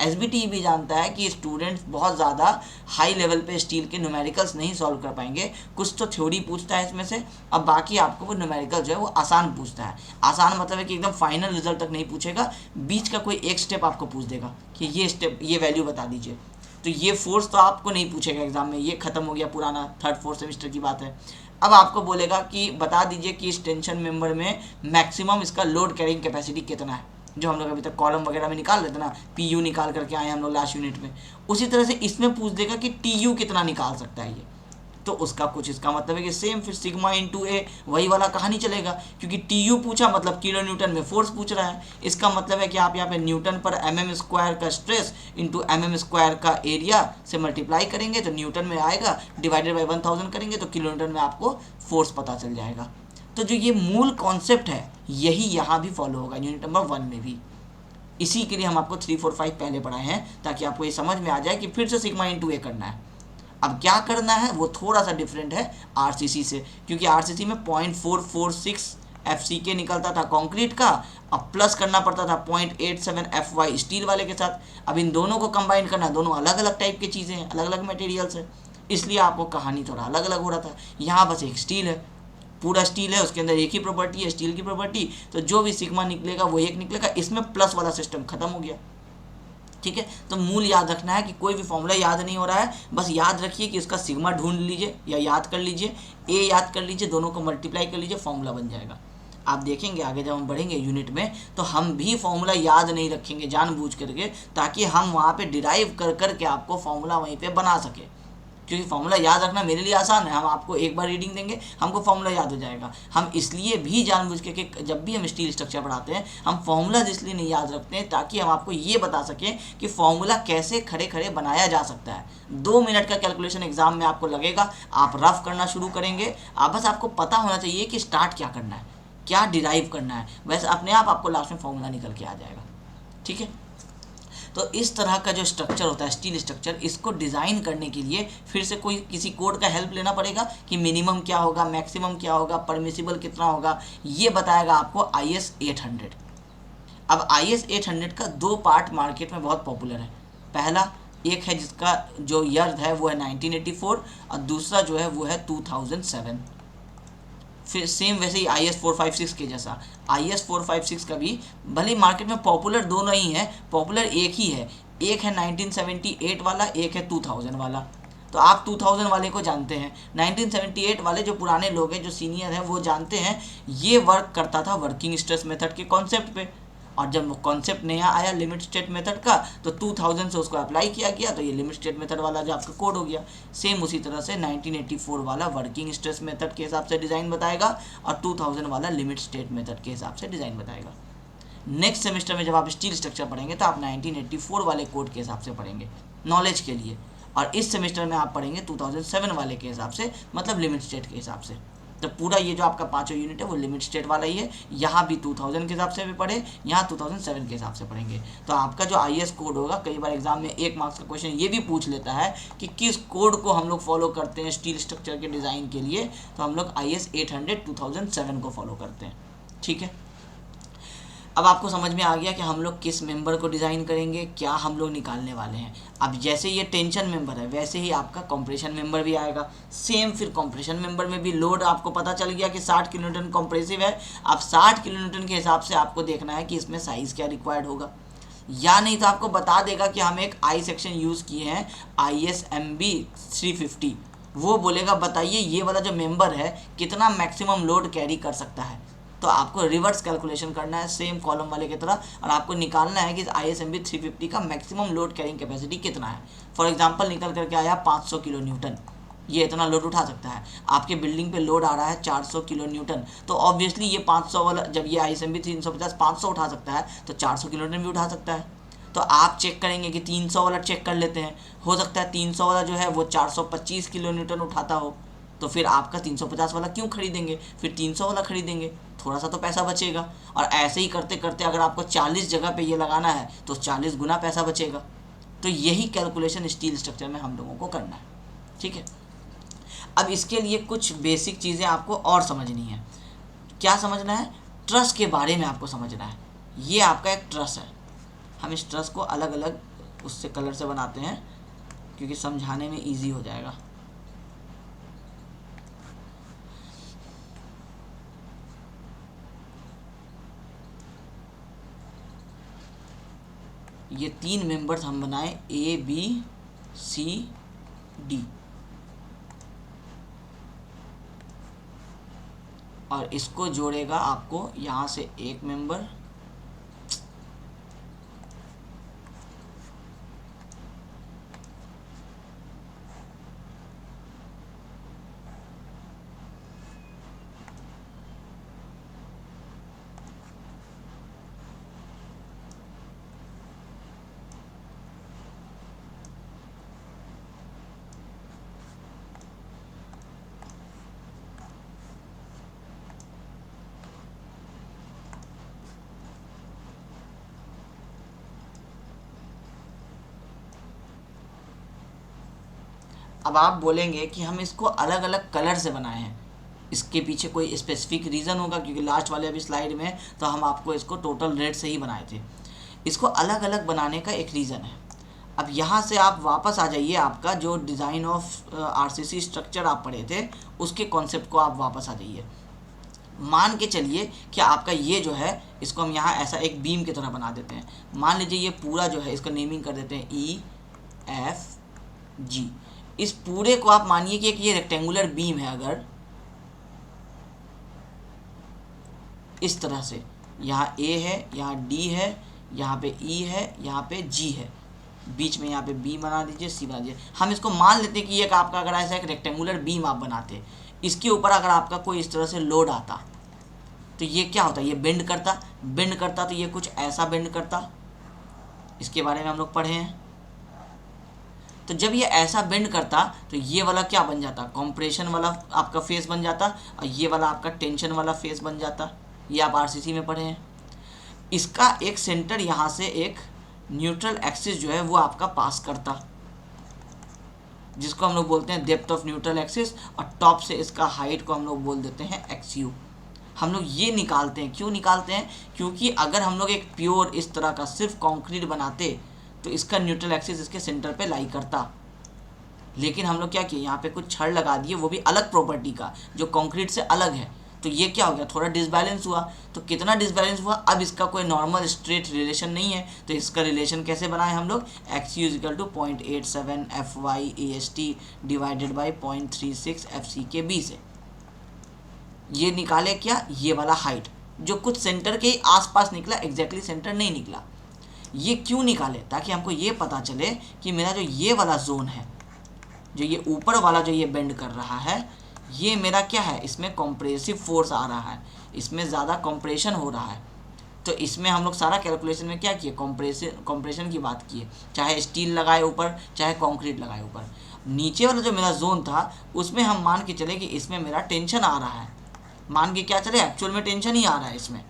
SBT भी जानता है कि स्टूडेंट्स बहुत ज़्यादा हाई लेवल पे स्टील के न्यूमेरिकल्स नहीं सॉल्व कर पाएंगे। कुछ तो थ्योरी पूछता है इसमें से, अब बाकी आपको वो न्यूमेरिकल जो है वो आसान पूछता है। आसान मतलब है कि एकदम फाइनल रिजल्ट तक नहीं पूछेगा, बीच का कोई एक स्टेप आपको पूछ देगा कि ये स्टेप, ये वैल्यू बता दीजिए। तो ये फोर्स तो आपको नहीं पूछेगा एग्जाम में, ये खत्म हो गया पुराना, 3rd 4th सेमेस्टर की बात है। अब आपको बोलेगा कि बता दीजिए कि इस टेंशन मेंबर में मैक्सिमम इसका लोड कैरिंग कैपेसिटी कितना है, जो हम लोग अभी तक कॉलम वगैरह में निकाल लेते ना, PU निकाल करके आए हम लोग लास्ट यूनिट में। उसी तरह से इसमें पूछ देगा कि TU कितना निकाल सकता है ये, तो उसका कुछ इसका मतलब है कि सेम फिर सिग्मा इंटू ए वही वाला कहानी चलेगा, क्योंकि TU पूछा मतलब किलो न्यूटन में फोर्स पूछ रहा है। इसका मतलब है कि आप यहाँ पे न्यूटन पर mm² का स्ट्रेस इंटू mm² का एरिया से मल्टीप्लाई करेंगे तो न्यूटन में आएगा, डिवाइडेड बाई 1000 करेंगे तो किलो न्यूटन में आपको फोर्स पता चल जाएगा। तो जो ये मूल कॉन्सेप्ट है यही यहाँ भी फॉलो होगा यूनिट नंबर 1 में भी। इसी के लिए हम आपको 3, 4, 5 पहले पढ़ाए हैं, ताकि आपको ये समझ में आ जाए कि फिर से सिग्मा इंटू ए करना है। अब क्या करना है वो थोड़ा सा डिफरेंट है RCC से, क्योंकि RCC में 0.446 FCK निकलता था कंक्रीट का, अब प्लस करना पड़ता था 0.87 FY स्टील वाले के साथ। अब इन दोनों को कंबाइन करना, दोनों अलग अलग टाइप की चीज़ें हैं, अलग अलग मटेरियल्स है, इसलिए आपको कहानी थोड़ा अलग अलग हो रहा था। यहाँ बस एक स्टील है, पूरा स्टील है, उसके अंदर एक ही प्रॉपर्टी है स्टील की प्रॉपर्टी, तो जो भी सिग्मा निकलेगा वो एक निकलेगा, इसमें प्लस वाला सिस्टम खत्म हो गया। ठीक है, तो मूल याद रखना है कि कोई भी फॉर्मूला याद नहीं हो रहा है, बस याद रखिए कि इसका सिग्मा ढूंढ लीजिए या याद कर लीजिए, ए याद कर लीजिए, दोनों को मल्टीप्लाई कर लीजिए, फॉर्मूला बन जाएगा। आप देखेंगे आगे जब हम बढ़ेंगे यूनिट में तो हम भी फॉर्मूला याद नहीं रखेंगे जानबूझ करके, ताकि हम वहाँ पे डिराइव कर करके आपको फॉर्मूला वहीं पे बना सके। क्योंकि फॉर्मूला याद रखना मेरे लिए आसान है, हम आपको एक बार रीडिंग देंगे हमको फॉर्मूला याद हो जाएगा। हम इसलिए भी जानबूझ के कि जब भी हम स्टील स्ट्रक्चर पढ़ाते हैं हम फॉर्मूला इसलिए नहीं याद रखते हैं ताकि हम आपको ये बता सकें कि फॉर्मूला कैसे खड़े खड़े बनाया जा सकता है। 2 मिनट का कैलकुलेशन एग्जाम में आपको लगेगा, आप रफ करना शुरू करेंगे, बस आपको पता होना चाहिए कि स्टार्ट क्या करना है, क्या डिराइव करना है, वैसे अपने आप आपको लास्ट में फॉर्मूला निकल के आ जाएगा। ठीक है, तो इस तरह का जो स्ट्रक्चर होता है स्टील स्ट्रक्चर, इसको डिज़ाइन करने के लिए फिर से कोई किसी कोड का हेल्प लेना पड़ेगा कि मिनिमम क्या होगा, मैक्सिमम क्या होगा, परमिसिबल कितना होगा, ये बताएगा आपको IS 800। अब IS 800 का 2 पार्ट मार्केट में बहुत पॉपुलर है। पहला एक है जिसका जो ईयर है वो है 1984 और दूसरा जो है वो है 2007। फिर सेम वैसे ही IS 456 के जैसा IS 456 का भी भले मार्केट में पॉपुलर दोनों ही है, पॉपुलर एक ही है, एक है 1978 वाला, एक है 2000 वाला। तो आप 2000 वाले को जानते हैं, 1978 वाले जो पुराने लोग हैं जो सीनियर हैं वो जानते हैं, ये वर्क करता था वर्किंग स्ट्रेस मेथड के कॉन्सेप्ट पे। और जब कॉन्सेप्ट नया आया लिमिट स्टेट मेथड का तो 2000 से उसको अप्लाई किया गया, तो ये लिमिट स्टेट मेथड वाला जो आपका कोड हो गया। सेम उसी तरह से 1984 वाला वर्किंग स्ट्रेस मेथड के हिसाब से डिज़ाइन बताएगा और 2000 वाला लिमिट स्टेट मेथड के हिसाब से डिज़ाइन बताएगा। नेक्स्ट सेमेस्टर में जब आप स्टील स्ट्रक्चर पढ़ेंगे तो आप 1984 वाले कोड के हिसाब से पढ़ेंगे नॉलेज के लिए, और इस सेमेस्टर में आप पढ़ेंगे 2007 वाले के हिसाब से, मतलब लिमिट स्टेट के हिसाब से। तो पूरा ये जो आपका 5 यूनिट है वो लिमिट स्टेट वाला ही है। यहाँ भी 2000 के हिसाब से भी पढ़े, यहाँ 2007 के हिसाब से पढ़ेंगे। तो आपका जो IS कोड होगा, कई बार एग्जाम में 1 मार्क्स का क्वेश्चन ये भी पूछ लेता है कि किस कोड को हम लोग फॉलो करते हैं स्टील स्ट्रक्चर के डिज़ाइन के लिए, तो हम लोग IS 800 2007 को फॉलो करते हैं। ठीक है, अब आपको समझ में आ गया कि हम लोग किस मेंबर को डिज़ाइन करेंगे, क्या हम लोग निकालने वाले हैं। अब जैसे ये टेंशन मेंबर है वैसे ही आपका कंप्रेशन मेंबर भी आएगा। सेम फिर कंप्रेशन मेंबर में भी लोड आपको पता चल गया कि 60 किलोन्यूटन कंप्रेसिव है। अब 60 किलोन्यूटन के हिसाब से आपको देखना है कि इसमें साइज़ क्या रिक्वायर्ड होगा, या नहीं तो आपको बता देगा कि हम एक आई सेक्शन यूज़ किए हैं ISMB 350, वो बोलेगा बताइए ये वाला जो मेंबर है कितना मैक्सिमम लोड कैरी कर सकता है। तो आपको रिवर्स कैलकुलेशन करना है सेम कॉलम वाले की तरह, और आपको निकालना है कि ISMB 350 का मैक्सिमम लोड कैरिंग कैपेसिटी कितना है। फॉर एग्जांपल निकल करके आया 500 किलो न्यूटन, ये इतना लोड उठा सकता है। आपके बिल्डिंग पे लोड आ रहा है 400 किलो न्यूटन, तो ऑब्वियसली ये 500 वाला, जब ये ISMB 350 500 उठा सकता है तो 400 किलो न्यूटन भी उठा सकता है। तो आप चेक करेंगे कि 300 वाला चेक कर लेते हैं, हो सकता है 300 वाला जो है वो 425 किलो न्यूटन उठाता हो, तो फिर आपका 350 वाला क्यों खरीदेंगे, फिर 300 वाला खरीदेंगे, थोड़ा सा तो पैसा बचेगा। और ऐसे ही करते करते अगर आपको 40 जगह पे ये लगाना है तो 40 गुना पैसा बचेगा। तो यही कैलकुलेशन स्टील स्ट्रक्चर में हम लोगों को करना है। ठीक है, अब इसके लिए कुछ बेसिक चीज़ें आपको और समझनी है। क्या समझना है, ट्रस के बारे में आपको समझना है। ये आपका एक ट्रस है, हम इस ट्रस को अलग अलग उससे कलर से बनाते हैं क्योंकि समझाने में ईजी हो जाएगा। ये 3 मेंबर्स हम बनाए ABCD, और इसको जोड़ेगा आपको यहाँ से एक मेंबर, अब आप बोलेंगे कि हम इसको अलग अलग कलर से बनाए हैं, इसके पीछे कोई स्पेसिफिक रीज़न होगा, क्योंकि लास्ट वाले अभी स्लाइड में तो हम आपको इसको टोटल रेड से ही बनाए थे। इसको अलग अलग बनाने का एक रीज़न है। अब यहाँ से आप वापस आ जाइए, आपका जो डिज़ाइन ऑफ RCC स्ट्रक्चर आप पढ़े थे उसके कॉन्सेप्ट को आप वापस आ जाइए। मान के चलिए कि आपका ये जो है इसको हम यहाँ ऐसा एक बीम की तरह बना देते हैं। मान लीजिए ये पूरा जो है इसका नेमिंग कर देते हैं EFG। इस पूरे को आप मानिए कि एक ये रेक्टेंगुलर बीम है, अगर इस तरह से यहाँ A है, यहाँ D है, यहाँ पे E है, यहाँ पे G है, बीच में यहाँ पे B बना दीजिए, C बना दीजिए। हम इसको मान लेते हैं कि एक आपका अगर ऐसा एक रेक्टेंगुलर बीम आप बनाते, इसके ऊपर अगर आपका कोई इस तरह से लोड आता तो ये क्या होता, ये बेंड करता तो ये कुछ ऐसा बेंड करता। इसके बारे में हम लोग पढ़े हैं। तो जब ये ऐसा बेंड करता तो ये वाला क्या बन जाता, कंप्रेशन वाला आपका फेस बन जाता, और ये वाला आपका टेंशन वाला फेस बन जाता। ये आप आरसीसी में पढ़े हैं। इसका एक सेंटर यहाँ से एक न्यूट्रल एक्सिस जो है वो आपका पास करता, जिसको हम लोग बोलते हैं डेप्थ ऑफ न्यूट्रल एक्सिस, और टॉप से इसका हाइट को हम लोग बोल देते हैं XU। हम लोग ये निकालते हैं, क्यों निकालते हैं, क्योंकि अगर हम लोग एक प्योर इस तरह का सिर्फ कंक्रीट बनाते तो इसका न्यूट्रल एक्सिस इसके सेंटर पे लाई करता। लेकिन हम लोग क्या किए, यहाँ पे कुछ छड़ लगा दिए, वो भी अलग प्रॉपर्टी का जो कंक्रीट से अलग है। तो ये क्या हो गया, थोड़ा डिसबैलेंस हुआ। तो कितना डिसबैलेंस हुआ, अब इसका कोई नॉर्मल स्ट्रेट रिलेशन नहीं है। तो इसका रिलेशन कैसे बनाए हम लोग, XU = 0.87 FY/AST divided by 0.36 FCKB से ये निकाले क्या, ये वाला हाइट जो कुछ सेंटर के आसपास निकला, एग्जैक्टली सेंटर नहीं निकला। ये क्यों निकाले, ताकि हमको ये पता चले कि मेरा जो ये वाला जोन है, जो ये ऊपर वाला जो ये बेंड कर रहा है, ये मेरा क्या है, इसमें कंप्रेसिव फोर्स आ रहा है, इसमें ज़्यादा कंप्रेशन हो रहा है। तो इसमें हम लोग सारा कैलकुलेशन में क्या किए, कंप्रेशन की बात किए, चाहे स्टील लगाए ऊपर, चाहे कंक्रीट लगाए ऊपर। नीचे वाला जो मेरा जोन था उसमें हम मान के चले कि इसमें मेरा टेंशन आ रहा है। मान के क्या चले, एक्चुअल में टेंशन ही आ रहा है इसमें।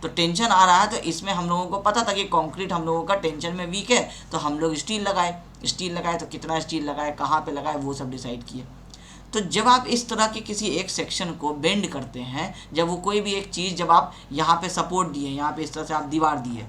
तो टेंशन आ रहा है, तो इसमें हम लोगों को पता था कि कंक्रीट हम लोगों का टेंशन में वीक है, तो हम लोग स्टील लगाए। तो कितना स्टील लगाए, कहाँ पे लगाए, वो सब डिसाइड किए। तो जब आप इस तरह के किसी एक सेक्शन को बेंड करते हैं, जब वो कोई भी एक चीज़, जब आप यहाँ पे सपोर्ट दिए, यहाँ पे इस तरह से आप दीवार दिए,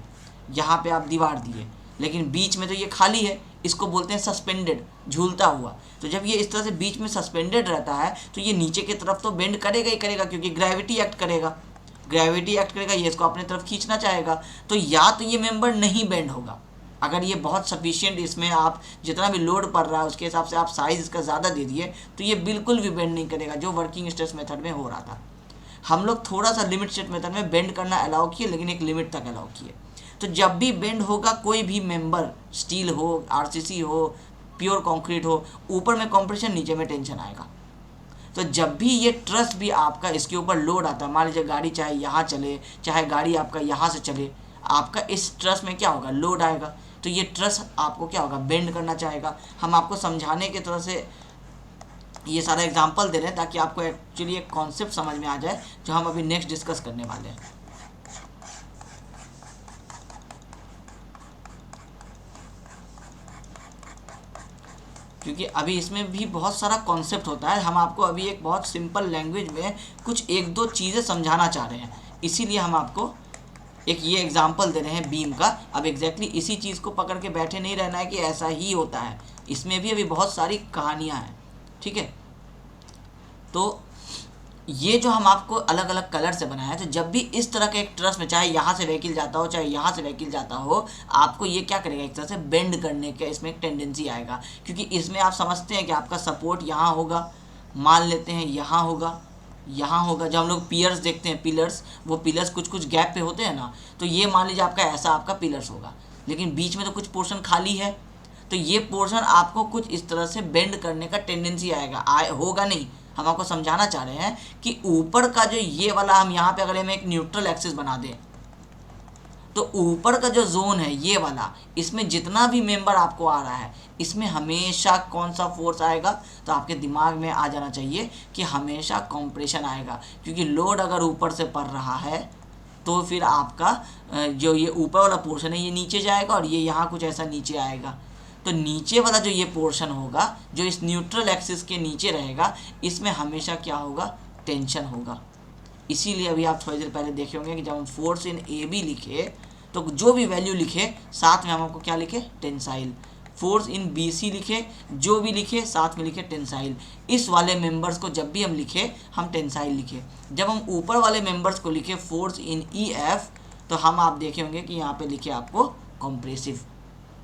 यहाँ पे आप दीवार दिए, लेकिन बीच में तो ये खाली है, इसको बोलते हैं सस्पेंडेड, झूलता हुआ। तो जब ये इस तरह से बीच में सस्पेंडेड रहता है तो ये नीचे की तरफ तो बेंड करेगा ही करेगा, क्योंकि ग्रेविटी एक्ट करेगा, ये इसको अपने तरफ खींचना चाहेगा। तो या तो ये मेंबर नहीं बेंड होगा, अगर ये बहुत सफिशिएंट, इसमें आप जितना भी लोड पड़ रहा है उसके हिसाब से आप साइज़ इसका ज़्यादा दे दिए, तो ये बिल्कुल भी बेंड नहीं करेगा, जो वर्किंग स्ट्रेस मेथड में हो रहा था। हम लोग थोड़ा सा लिमिट स्टेट मेथड में बेंड करना अलाउ किए, लेकिन एक लिमिट तक अलाउ किए। तो जब भी बेंड होगा कोई भी मेंबर, स्टील हो, आरसीसी हो, प्योर कंक्रीट हो, ऊपर में कंप्रेशन, नीचे में टेंशन आएगा। तो जब भी ये ट्रस भी आपका इसके ऊपर लोड आता है, मान लीजिए गाड़ी चाहे यहाँ चले, चाहे गाड़ी आपका यहाँ से चले, आपका इस ट्रस में क्या होगा, लोड आएगा। तो ये ट्रस आपको क्या होगा, बेंड करना चाहेगा। हम आपको समझाने की तरह से ये सारा एग्जांपल दे रहे हैं ताकि आपको एक्चुअली एक कॉन्सेप्ट समझ में आ जाए, जो हम अभी नेक्स्ट डिस्कस करने वाले हैं। क्योंकि अभी इसमें भी बहुत सारा कॉन्सेप्ट होता है, हम आपको अभी एक बहुत सिंपल लैंग्वेज में कुछ एक दो चीज़ें समझाना चाह रहे हैं, इसीलिए हम आपको एक ये एग्जांपल दे रहे हैं बीम का। अब एग्जैक्टली इसी चीज़ को पकड़ के बैठे नहीं रहना है कि ऐसा ही होता है, इसमें भी अभी बहुत सारी कहानियाँ हैं, ठीक है। तो ये जो हम आपको अलग अलग कलर से बनाया है, तो जब भी इस तरह के एक ट्रस में, चाहे यहाँ से व्हीकल जाता हो, चाहे यहाँ से व्हीकल जाता हो, आपको ये क्या करेगा, एक तरह से बेंड करने का इसमें एक टेंडेंसी आएगा। क्योंकि इसमें आप समझते हैं कि आपका सपोर्ट यहाँ होगा, मान लेते हैं यहाँ होगा, यहाँ होगा। जब हम लोग पिलर्स देखते हैं, पिलर्स, वो पिलर्स कुछ कुछ गैप पे होते हैं ना, तो ये मान लीजिए आपका ऐसा आपका पिलर्स होगा, लेकिन बीच में तो कुछ पोर्शन खाली है, तो ये पोर्शन आपको कुछ इस तरह से बेंड करने का टेंडेंसी आएगा, होगा नहीं। हम आपको समझाना चाह रहे हैं कि ऊपर का जो ये वाला, हम यहाँ पे अगर हम एक न्यूट्रल एक्सिस बना दें, तो ऊपर का जो जोन है ये वाला, इसमें जितना भी मेंबर आपको आ रहा है, इसमें हमेशा कौन सा फोर्स आएगा, तो आपके दिमाग में आ जाना चाहिए कि हमेशा कंप्रेशन आएगा। क्योंकि लोड अगर ऊपर से पड़ रहा है तो फिर आपका जो ये ऊपर वाला पोर्शन है ये नीचे जाएगा, और ये यहाँ कुछ ऐसा नीचे आएगा। तो नीचे वाला जो ये पोर्शन होगा, जो इस न्यूट्रल एक्सिस के नीचे रहेगा, इसमें हमेशा क्या होगा, टेंशन होगा। इसीलिए अभी आप थोड़ी देर पहले देखे होंगे कि जब हम फोर्स इन AB लिखे, तो जो भी वैल्यू लिखे साथ में हम आपको क्या लिखे, टेंसाइल फोर्स इन BC लिखे, जो भी लिखे साथ में लिखे टेंसाइल। इस वाले मेंबर्स को जब भी हम लिखे हम टेंसाइल लिखे। जब हम ऊपर वाले मेंबर्स को लिखे फोर्स इन EF, तो हम आप देखे होंगे कि यहाँ पे लिखे आपको कॉम्प्रेसिव।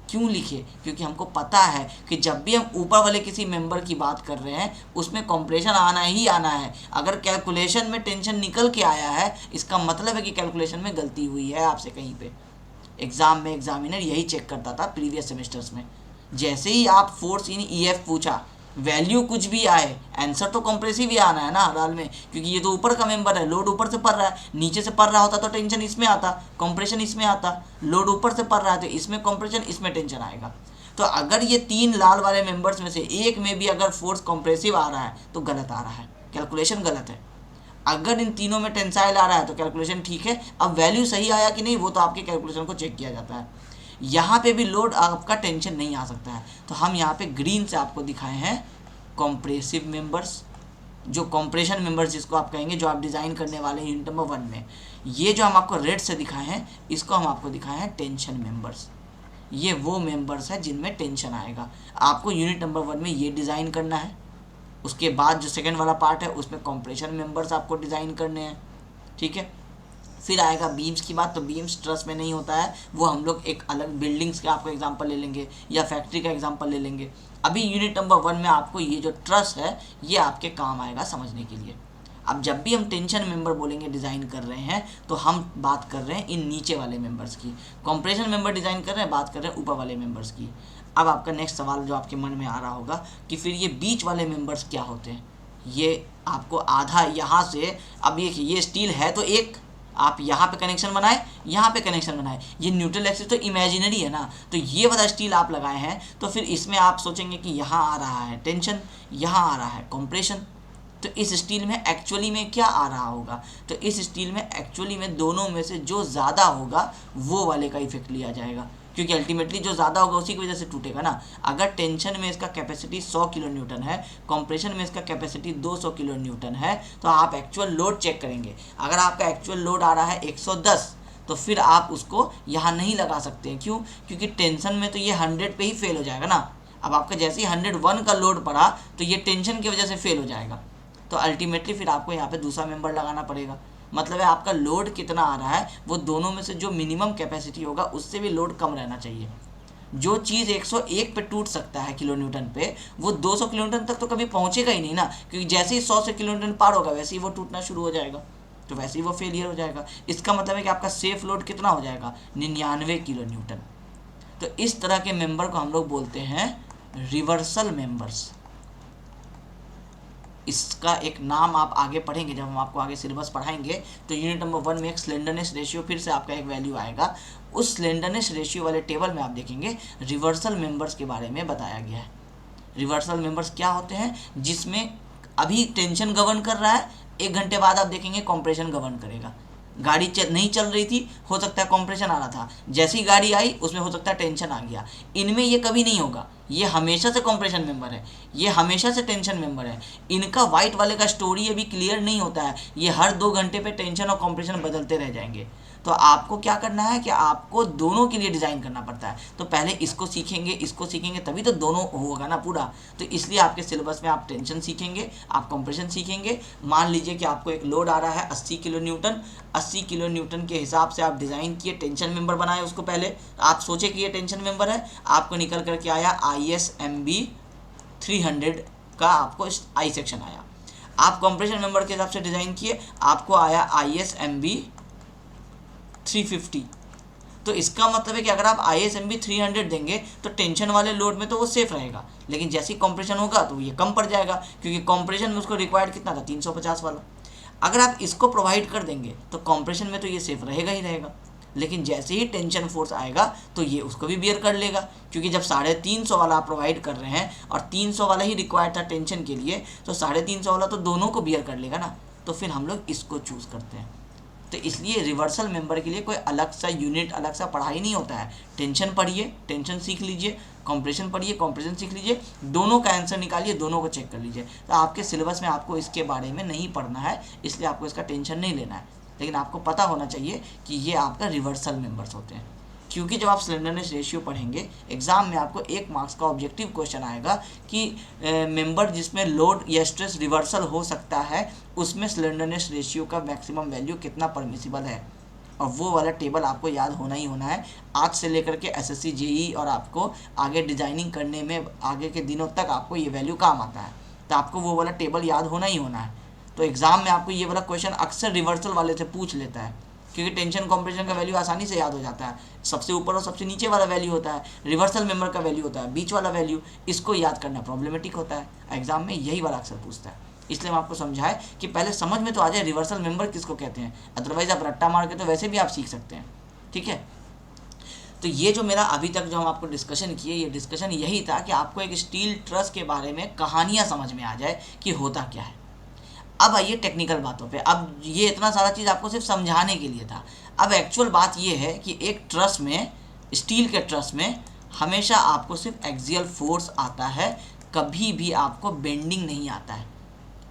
क्यों लिखे? क्योंकि हमको पता है कि जब भी हम ऊपर वाले किसी मेंबर की बात कर रहे हैं उसमें कंप्रेशन आना ही आना है। अगर कैलकुलेशन में टेंशन निकल के आया है इसका मतलब है कि कैलकुलेशन में गलती हुई है आपसे कहीं पे। एग्ज़ाम में एग्जामिनर यही चेक करता था प्रीवियस सेमेस्टर्स में। जैसे ही आप फोर्स इन EF पूछा, वैल्यू कुछ भी आए, आंसर तो कंप्रेसिव ही आना है ना हर हाल में, क्योंकि ये तो ऊपर का मेंबर है, लोड ऊपर से पड़ रहा है। नीचे से पड़ रहा होता तो टेंशन इसमें आता, कंप्रेशन इसमें आता। लोड ऊपर से पड़ रहा है तो इसमें कंप्रेशन, इसमें टेंशन आएगा। तो अगर ये 3 लाल वाले मेंबर्स में से एक में भी अगर फोर्स कंप्रेसिव आ रहा है तो गलत आ रहा है, कैलकुलेशन गलत है। अगर इन तीनों में टेंसाइल आ रहा है तो कैलकुलेशन ठीक है। अब वैल्यू सही आया कि नहीं वो तो आपके कैलकुलेशन को चेक किया जाता है। यहाँ पे भी लोड आपका टेंशन नहीं आ सकता है। तो हम यहाँ पे ग्रीन से आपको दिखाए हैं कॉम्प्रेसिव मेंबर्स, जो कॉम्प्रेशन मेंबर्स जिसको आप कहेंगे, जो आप डिज़ाइन करने वाले हैं यूनिट नंबर 1 में। ये जो हम आपको रेड से दिखाए हैं इसको हम आपको दिखाए हैं टेंशन मेंबर्स। ये वो मेंबर्स है जिनमें टेंशन आएगा। आपको यूनिट नंबर 1 में ये डिज़ाइन करना है। उसके बाद जो सेकेंड वाला पार्ट है उसमें कॉम्प्रेशन मेंबर्स आपको डिज़ाइन करने हैं, ठीक है। फिर आएगा बीम्स की बात, तो बीम्स ट्रस में नहीं होता है, वो हम लोग एक अलग बिल्डिंग्स का आपको एग्जांपल ले लेंगे या फैक्ट्री का एग्जांपल ले लेंगे। अभी यूनिट नंबर 1 में आपको ये जो ट्रस है ये आपके काम आएगा समझने के लिए। अब जब भी हम टेंशन मेंबर बोलेंगे डिज़ाइन कर रहे हैं तो हम बात कर रहे हैं इन नीचे वाले मेंबर्स की। कॉम्प्रेशन मेंबर डिज़ाइन कर रहे हैं, बात कर रहे हैं ऊपर वाले मेंबर्स की। अब आपका नेक्स्ट सवाल जो आपके मन में आ रहा होगा कि फिर ये बीच वाले मेंबर्स क्या होते हैं। ये आपको आधा यहाँ से, अब ये स्टील है तो एक, आप यहाँ पे कनेक्शन बनाए, यहाँ पे कनेक्शन बनाए, ये न्यूट्रल एक्सिस तो इमेजिनरी है ना, तो ये वाला स्टील आप लगाए हैं तो फिर इसमें आप सोचेंगे कि यहाँ आ रहा है टेंशन, यहाँ आ रहा है कंप्रेशन। तो इस स्टील में एक्चुअली में क्या आ रहा होगा? तो इस स्टील में एक्चुअली में दोनों में से जो ज़्यादा होगा वो वाले का इफेक्ट लिया जाएगा, क्योंकि अल्टीमेटली जो ज़्यादा होगा उसी की वजह से टूटेगा ना। अगर टेंशन में इसका कैपेसिटी 100 किलो न्यूटन है, कंप्रेशन में इसका कैपेसिटी 200 किलो न्यूटन है, तो आप एक्चुअल लोड चेक करेंगे। अगर आपका एक्चुअल लोड आ रहा है 110 तो फिर आप उसको यहाँ नहीं लगा सकते हैं। क्यों? क्योंकि टेंशन में तो ये 100 पे ही फेल हो जाएगा ना। अब आपका जैसे ही 101 का लोड पड़ा तो ये टेंशन की वजह से फेल हो जाएगा। तो अल्टीमेटली फिर आपको यहाँ पे दूसरा मेंबर लगाना पड़ेगा। मतलब है आपका लोड कितना आ रहा है वो दोनों में से जो मिनिमम कैपेसिटी होगा उससे भी लोड कम रहना चाहिए। जो चीज़ 101 पे टूट सकता है किलो न्यूटन पे, वो 200 किलो न्यूटन तक तो कभी पहुँचेगा ही नहीं ना, क्योंकि जैसे ही 100 से किलो न्यूटन पार होगा वैसे ही वो टूटना शुरू हो जाएगा, तो वैसे ही वो फेलियर हो जाएगा। इसका मतलब है कि आपका सेफ लोड कितना हो जाएगा? 99 किलो न्यूटन। तो इस तरह के मेंबर को हम लोग बोलते हैं रिवर्सल मेंबर्स। इसका एक नाम आप आगे पढ़ेंगे, जब हम आपको आगे सिलेबस पढ़ाएंगे तो यूनिट नंबर 1 में एक स्लेंडरनेस रेशियो, फिर से आपका एक वैल्यू आएगा। उस स्लेंडरनेस रेशियो वाले टेबल में आप देखेंगे रिवर्सल मेंबर्स के बारे में बताया गया है। रिवर्सल मेंबर्स क्या होते हैं? जिसमें अभी टेंशन गवर्न कर रहा है, 1 घंटे बाद आप देखेंगे कॉम्प्रेशन गवर्न करेगा। गाड़ी नहीं चल रही थी, हो सकता है कॉम्प्रेशन आ रहा था, जैसी गाड़ी आई उसमें हो सकता है टेंशन आ गया। इनमें ये कभी नहीं होगा, ये हमेशा से कॉम्प्रेशन मेंबर है, ये हमेशा से टेंशन मेंबर है। इनका वाइट वाले का स्टोरी अभी क्लियर नहीं होता है, ये हर 2 घंटे पे टेंशन और कॉम्प्रेशन बदलते रह जाएंगे। तो आपको क्या करना है कि आपको दोनों के लिए डिज़ाइन करना पड़ता है। तो पहले इसको सीखेंगे तभी तो दोनों होगा ना पूरा। तो इसलिए आपके सिलेबस में आप टेंशन सीखेंगे, आप कंप्रेशन सीखेंगे। मान लीजिए कि आपको एक लोड आ रहा है 80 किलो न्यूटन, 80 किलो न्यूटन के हिसाब से आप डिज़ाइन किए, टेंशन मेंबर बनाए। उसको पहले आप सोचे कि ये टेंशन मेंबर है, आपको निकल करके आया ISMB 300 का आपको आई सेक्शन आया। आप कंप्रेशन मेंबर के हिसाब से डिज़ाइन किए, आपको आया ISMB 350। तो इसका मतलब है कि अगर आप ISMB 300 देंगे तो टेंशन वाले लोड में तो वो सेफ रहेगा, लेकिन जैसे ही कंप्रेशन होगा तो ये कम पड़ जाएगा, क्योंकि कंप्रेशन में उसको रिक्वायर्ड कितना था 350 वाला। अगर आप इसको प्रोवाइड कर देंगे तो कंप्रेशन में तो ये सेफ रहेगा ही रहेगा, लेकिन जैसे ही टेंशन फोर्स आएगा तो ये उसको भी बियर कर लेगा, क्योंकि जब 350 वाला आप प्रोवाइड कर रहे हैं और 300 वाला ही रिक्वायर्ड था टेंशन के लिए, तो 350 वाला तो दोनों को बियर कर लेगा ना। तो फिर हम लोग इसको चूज़ करते हैं। तो इसलिए रिवर्सल मेंबर के लिए कोई अलग सा यूनिट, अलग सा पढ़ाई नहीं होता है। टेंशन पढ़िए, टेंशन सीख लीजिए, कंप्रेशन पढ़िए, कंप्रेशन सीख लीजिए, दोनों का आंसर निकालिए, दोनों को चेक कर लीजिए। तो आपके सिलेबस में आपको इसके बारे में नहीं पढ़ना है, इसलिए आपको इसका टेंशन नहीं लेना है, लेकिन आपको पता होना चाहिए कि ये आपका रिवर्सल मेंबर्स होते हैं। क्योंकि जब आप स्लेंडरनेस रेशियो पढ़ेंगे एग्जाम में आपको 1 मार्क्स का ऑब्जेक्टिव क्वेश्चन आएगा कि मेंबर जिसमें लोड या स्ट्रेस रिवर्सल हो सकता है उसमें स्लेंडरनेस रेशियो का मैक्सिमम वैल्यू कितना परमिसिबल है, और वो वाला टेबल आपको याद होना ही होना है। आज से लेकर के एसएससी जेई और आपको आगे डिजाइनिंग करने में आगे के दिनों तक आपको ये वैल्यू काम आता है, तो आपको वो वाला टेबल याद होना ही होना है। तो एग्जाम में आपको ये वाला क्वेश्चन अक्सर रिवर्सल वाले से पूछ लेता है, क्योंकि टेंशन कॉम्प्रेशन का वैल्यू आसानी से याद हो जाता है, सबसे ऊपर और सबसे नीचे वाला वैल्यू होता है, रिवर्सल मेंबर का वैल्यू होता है, बीच वाला वैल्यू, इसको याद करना प्रॉब्लमेटिक होता है। एग्जाम में यही वाला अक्सर पूछता है, इसलिए हम आपको समझाए कि पहले समझ में तो आ जाए रिवर्सल मेंबर किसको कहते हैं, अदरवाइज आप रट्टा मार के तो वैसे भी आप सीख सकते हैं। ठीक है, तो ये जो मेरा अभी तक जो हम आपको डिस्कशन किए, ये डिस्कशन यही था कि आपको एक स्टील ट्रस के बारे में कहानियाँ समझ में आ जाए कि होता क्या है। अब आइए टेक्निकल बातों पे। अब ये इतना सारा चीज़ आपको सिर्फ समझाने के लिए था। अब एक्चुअल बात ये है कि एक ट्रस में, स्टील के ट्रस में हमेशा आपको सिर्फ एक्सियल फोर्स आता है, कभी भी आपको बेंडिंग नहीं आता है।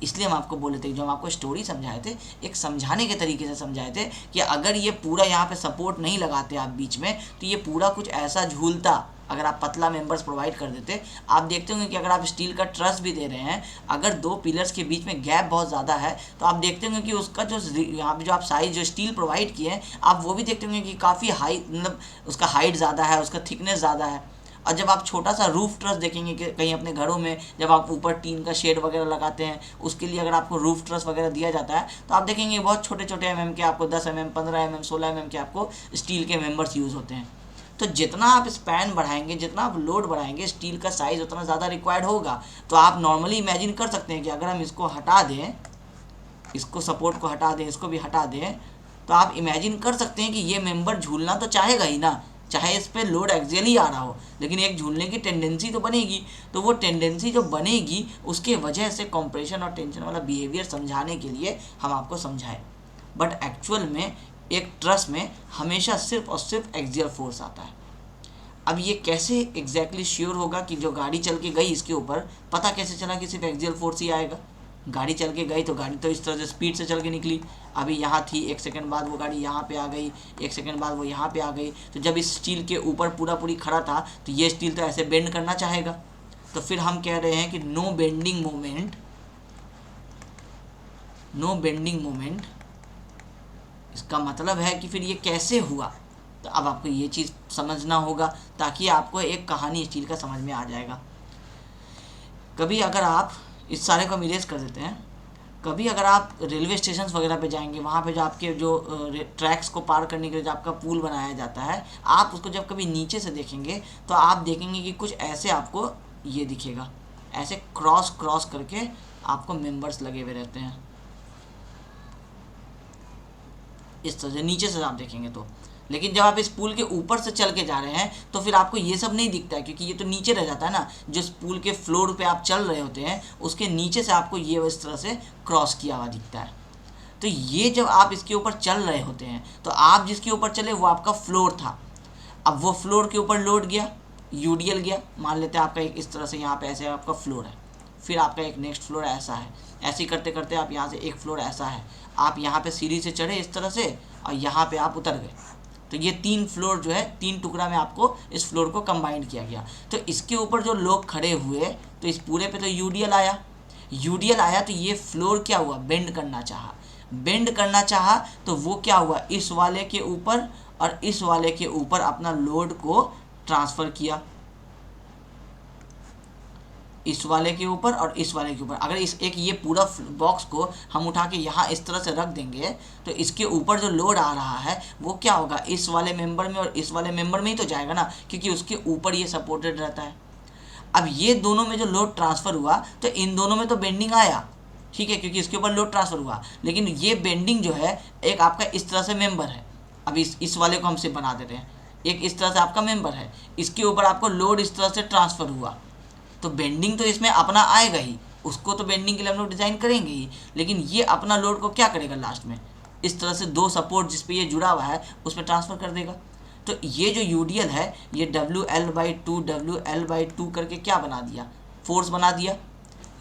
इसलिए हम आपको बोले थे, जो हम आपको स्टोरी समझाए थे, एक समझाने के तरीके से समझाए थे कि अगर ये पूरा यहाँ पे सपोर्ट नहीं लगाते आप बीच में, तो ये पूरा कुछ ऐसा झूलता, अगर आप पतला मेंबर्स प्रोवाइड कर देते। आप देखते होंगे कि अगर आप स्टील का ट्रस भी दे रहे हैं, अगर 2 पिलर्स के बीच में गैप बहुत ज़्यादा है, तो आप देखते होंगे कि उसका जो यहाँ पे जो आप साइज जो स्टील प्रोवाइड किए हैं, आप वो भी देखते होंगे कि काफ़ी हाई, मतलब उसका हाइट ज़्यादा है, उसका थिकनेस ज़्यादा है। और जब आप छोटा सा रूफ ट्रस देखेंगे कि कहीं अपने घरों में जब आप ऊपर टीन का शेड वगैरह लगाते हैं, उसके लिए अगर आपको रूफ ट्रस वगैरह दिया जाता है, तो आप देखेंगे बहुत छोटे छोटे के आपको 10 mm, 15 mm, 16 mm के आपको स्टील के मेंबर्स यूज़ होते हैं। तो जितना आप स्पैन बढ़ाएंगे, जितना आप लोड बढ़ाएंगे, स्टील का साइज़ उतना ज़्यादा रिक्वायर्ड होगा। तो आप नॉर्मली इमेजिन कर सकते हैं कि अगर हम इसको हटा दें, इसको सपोर्ट को हटा दें, इसको भी हटा दें, तो आप इमेजिन कर सकते हैं कि ये मेंबर झूलना तो चाहेगा ही ना, चाहे इस पर लोड एक्सियली आ रहा हो, लेकिन एक झूलने की टेंडेंसी तो बनेगी। तो वो टेंडेंसी जो बनेगी, उसके वजह से कंप्रेशन और टेंशन वाला बिहेवियर समझाने के लिए हम आपको समझाएं। बट एक्चुअल में एक ट्रस में हमेशा सिर्फ और सिर्फ एक्सियल फोर्स आता है। अब ये कैसे एग्जैक्टली श्योर होगा कि जो गाड़ी चल के गई इसके ऊपर, पता कैसे चला कि सिर्फ एक्सियल फोर्स ही आएगा? गाड़ी चल के गई तो गाड़ी तो इस तरह से स्पीड से चल के निकली, अभी यहाँ थी, 1 सेकंड बाद वो गाड़ी यहाँ पे आ गई, 1 सेकंड बाद वो यहाँ पे आ गई। तो जब इस स्टील के ऊपर पूरी खड़ा था, तो ये स्टील तो ऐसे बेंड करना चाहेगा। तो फिर हम कह रहे हैं कि no bending moment, no bending moment, इसका मतलब है कि फिर ये कैसे हुआ। तो अब आपको ये चीज़ समझना होगा, ताकि आपको एक कहानी स्टील का समझ में आ जाएगा। कभी अगर आप इस सारे को हम इरेज कर देते हैं, कभी अगर आप रेलवे स्टेशन वगैरह पे जाएंगे, वहाँ पे जो आपके जो ट्रैक्स को पार करने के लिए जो आपका पुल बनाया जाता है, आप उसको जब कभी नीचे से देखेंगे, तो आप देखेंगे कि कुछ ऐसे आपको ये दिखेगा, ऐसे क्रॉस करके आपको मेंबर्स लगे हुए रहते हैं, इस तरह से नीचे से आप देखेंगे तो। लेकिन जब आप इस पुल के ऊपर से चल के जा रहे हैं, तो फिर आपको ये सब नहीं दिखता है, क्योंकि ये तो नीचे रह जाता है ना। जो इस पुल के फ्लोर पे आप चल रहे होते हैं, उसके नीचे से आपको ये इस तरह से क्रॉस किया हुआ दिखता है। तो ये जब आप इसके ऊपर चल रहे होते हैं, तो आप जिसके ऊपर चले वो आपका फ्लोर था। अब वो फ्लोर के ऊपर लोड गया, यूडीएल गया, मान लेते हैं आपका एक इस तरह से यहाँ पे ऐसे आपका फ्लोर है, फिर आपका एक नेक्स्ट फ्लोर ऐसा है, ऐसे ही करते करते आप यहाँ से एक फ्लोर ऐसा है, आप यहाँ पे सीढ़ी से चढ़े इस तरह से, और यहाँ पे आप उतर गए। तो ये 3 फ्लोर जो है, 3 टुकड़ा में आपको इस फ्लोर को कंबाइंड किया गया। तो इसके ऊपर जो लोग खड़े हुए, तो इस पूरे पे तो यूडीएल आया, तो ये फ्लोर क्या हुआ, बेंड करना चाहा, तो वो क्या हुआ, इस वाले के ऊपर और इस वाले के ऊपर अपना लोड को ट्रांसफ़र किया, इस वाले के ऊपर और इस वाले के ऊपर। अगर इस एक ये पूरा बॉक्स को हम उठा के यहाँ इस तरह से रख देंगे, तो इसके ऊपर जो लोड आ रहा है वो क्या होगा, इस वाले मेंबर में और इस वाले मेंबर में ही तो जाएगा ना, क्योंकि उसके ऊपर ये सपोर्टेड रहता है। अब ये दोनों में जो लोड ट्रांसफ़र हुआ, तो इन दोनों में तो बेंडिंग आया, ठीक है, क्योंकि इसके ऊपर लोड ट्रांसफ़र हुआ। लेकिन ये बेंडिंग जो है, एक आपका इस तरह से मेंबर है, अब इस वाले को हम सिर्फ बना देते हैं, एक इस तरह से आपका मेंबर है, इसके ऊपर आपको लोड इस तरह से ट्रांसफ़र हुआ, तो बेंडिंग तो इसमें अपना आएगा ही, उसको तो बेंडिंग के लिए हम लोग डिज़ाइन करेंगे ही। लेकिन ये अपना लोड को क्या करेगा, लास्ट में इस तरह से 2 सपोर्ट जिस पे ये जुड़ा हुआ है उस पर ट्रांसफ़र कर देगा। तो ये जो यूडीएल है, ये WL/2 करके क्या बना दिया, फोर्स बना दिया।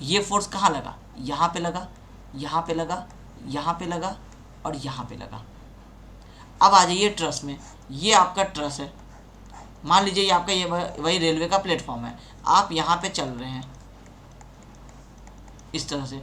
ये फोर्स कहाँ लगा, यहाँ पे लगा, यहाँ पे लगा, यहाँ पे लगा और यहाँ पे लगा। अब आ जाइए ट्रस में, ये आपका ट्रस है, मान लीजिए ये आपका ये वही रेलवे का प्लेटफॉर्म है, आप यहाँ पे चल रहे हैं इस तरह से।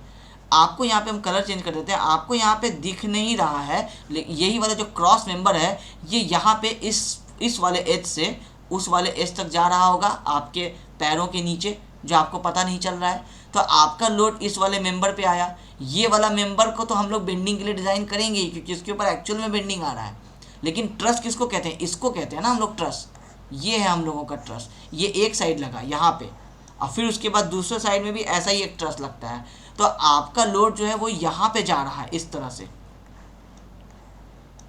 आपको यहाँ पे हम कलर चेंज कर देते हैं, आपको यहाँ पे दिख नहीं रहा है, यही वाला जो क्रॉस मेंबर है ये यहाँ पे इस वाले एज से उस वाले एज तक जा रहा होगा आपके पैरों के नीचे, जो आपको पता नहीं चल रहा है। तो आपका लोड इस वाले मेंबर पे आया, ये वाला मेंबर को तो हम लोग बेंडिंग के लिए डिज़ाइन करेंगे ही, क्योंकि इसके ऊपर एक्चुअल में बेंडिंग आ रहा है। लेकिन ट्रस किसको कहते हैं? इसको कहते हैं ना हम लोग ट्रस। ये है हम लोगों का ट्रस, ये एक साइड लगा यहाँ पे, और फिर उसके बाद दूसरे साइड में भी ऐसा ही एक ट्रस लगता है। तो आपका लोड जो है वो यहाँ पे जा रहा है इस तरह से,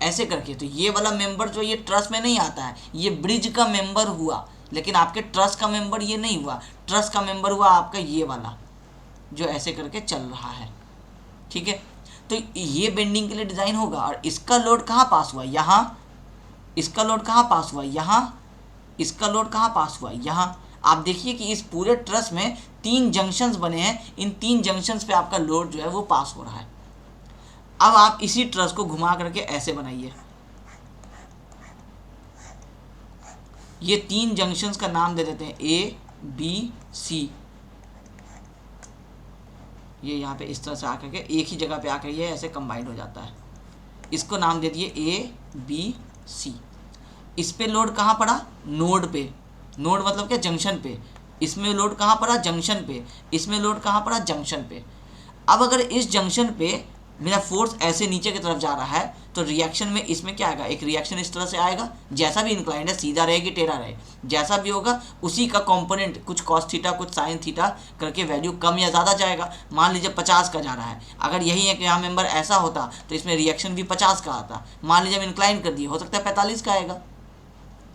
ऐसे करके। तो ये वाला मेंबर जो ये ट्रस में नहीं आता है, ये ब्रिज का मेंबर हुआ, लेकिन आपके ट्रस का मेंबर ये नहीं हुआ। ट्रस का मेंबर हुआ आपका ये वाला जो ऐसे करके चल रहा है, ठीक है। तो ये बेंडिंग के लिए डिज़ाइन होगा। और इसका लोड कहाँ पास हुआ? यहाँ। इसका लोड कहाँ पास हुआ? यहाँ। इसका लोड कहाँ पास हुआ? यहाँ। आप देखिए कि इस पूरे ट्रस में 3 जंक्शंस बने हैं, इन 3 जंक्शंस पे आपका लोड जो है वो पास हो रहा है। अब आप इसी ट्रस को घुमा करके ऐसे बनाइए। ये 3 जंक्शंस का नाम दे देते हैं A, B, C। ये यहाँ पे इस तरह से आकर के एक ही जगह पे आकर ये ऐसे कंबाइंड हो जाता है। इसको नाम दे दिए A, B, C। इस पे लोड कहाँ पड़ा? नोड पे। नोड मतलब क्या? जंक्शन पे। इसमें लोड कहाँ पड़ा? जंक्शन पे। इसमें लोड कहाँ पड़ा? जंक्शन पे। अब अगर इस जंक्शन पे मेरा फोर्स ऐसे नीचे की तरफ जा रहा है तो रिएक्शन में इसमें क्या आएगा? एक रिएक्शन इस तरह से आएगा, जैसा भी इंक्लाइंड है, सीधा रहे कि टेढ़ा रहे, जैसा भी होगा उसी का कंपोनेंट कुछ कॉस थीटा कुछ साइन थीटा करके वैल्यू कम या ज़्यादा जाएगा। मान लीजिए 50 का जा रहा है, अगर यही है कि यहाँ मेंबर ऐसा होता तो इसमें रिएक्शन भी 50 का आता। मान लीजिए हम इंक्लाइन कर दिए, हो सकता है 45 का आएगा,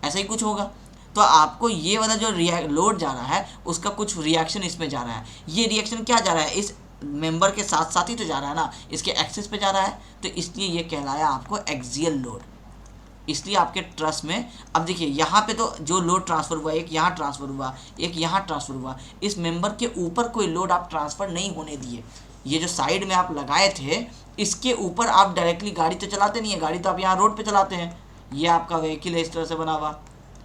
ऐसा ही कुछ होगा। तो आपको ये वाला जो लोड जा रहा है उसका कुछ रिएक्शन इसमें जा रहा है। ये रिएक्शन क्या जा रहा है? इस मेंबर के साथ साथ ही तो जा रहा है ना, इसके एक्सिस पे जा रहा है, तो इसलिए ये कहलाया आपको एक्सियल लोड। इसलिए आपके ट्रस में अब देखिए यहाँ पे तो जो लोड ट्रांसफ़र हुआ, एक यहाँ ट्रांसफ़र हुआ, एक यहाँ ट्रांसफ़र हुआ, इस मेंबर के ऊपर कोई लोड आप ट्रांसफ़र नहीं होने दिए। ये जो साइड में आप लगाए थे इसके ऊपर आप डायरेक्टली गाड़ी तो चलाते नहीं है, गाड़ी तो आप यहाँ रोड पे चलाते हैं। ये आपका व्हीकल है इस तरह से बना हुआ,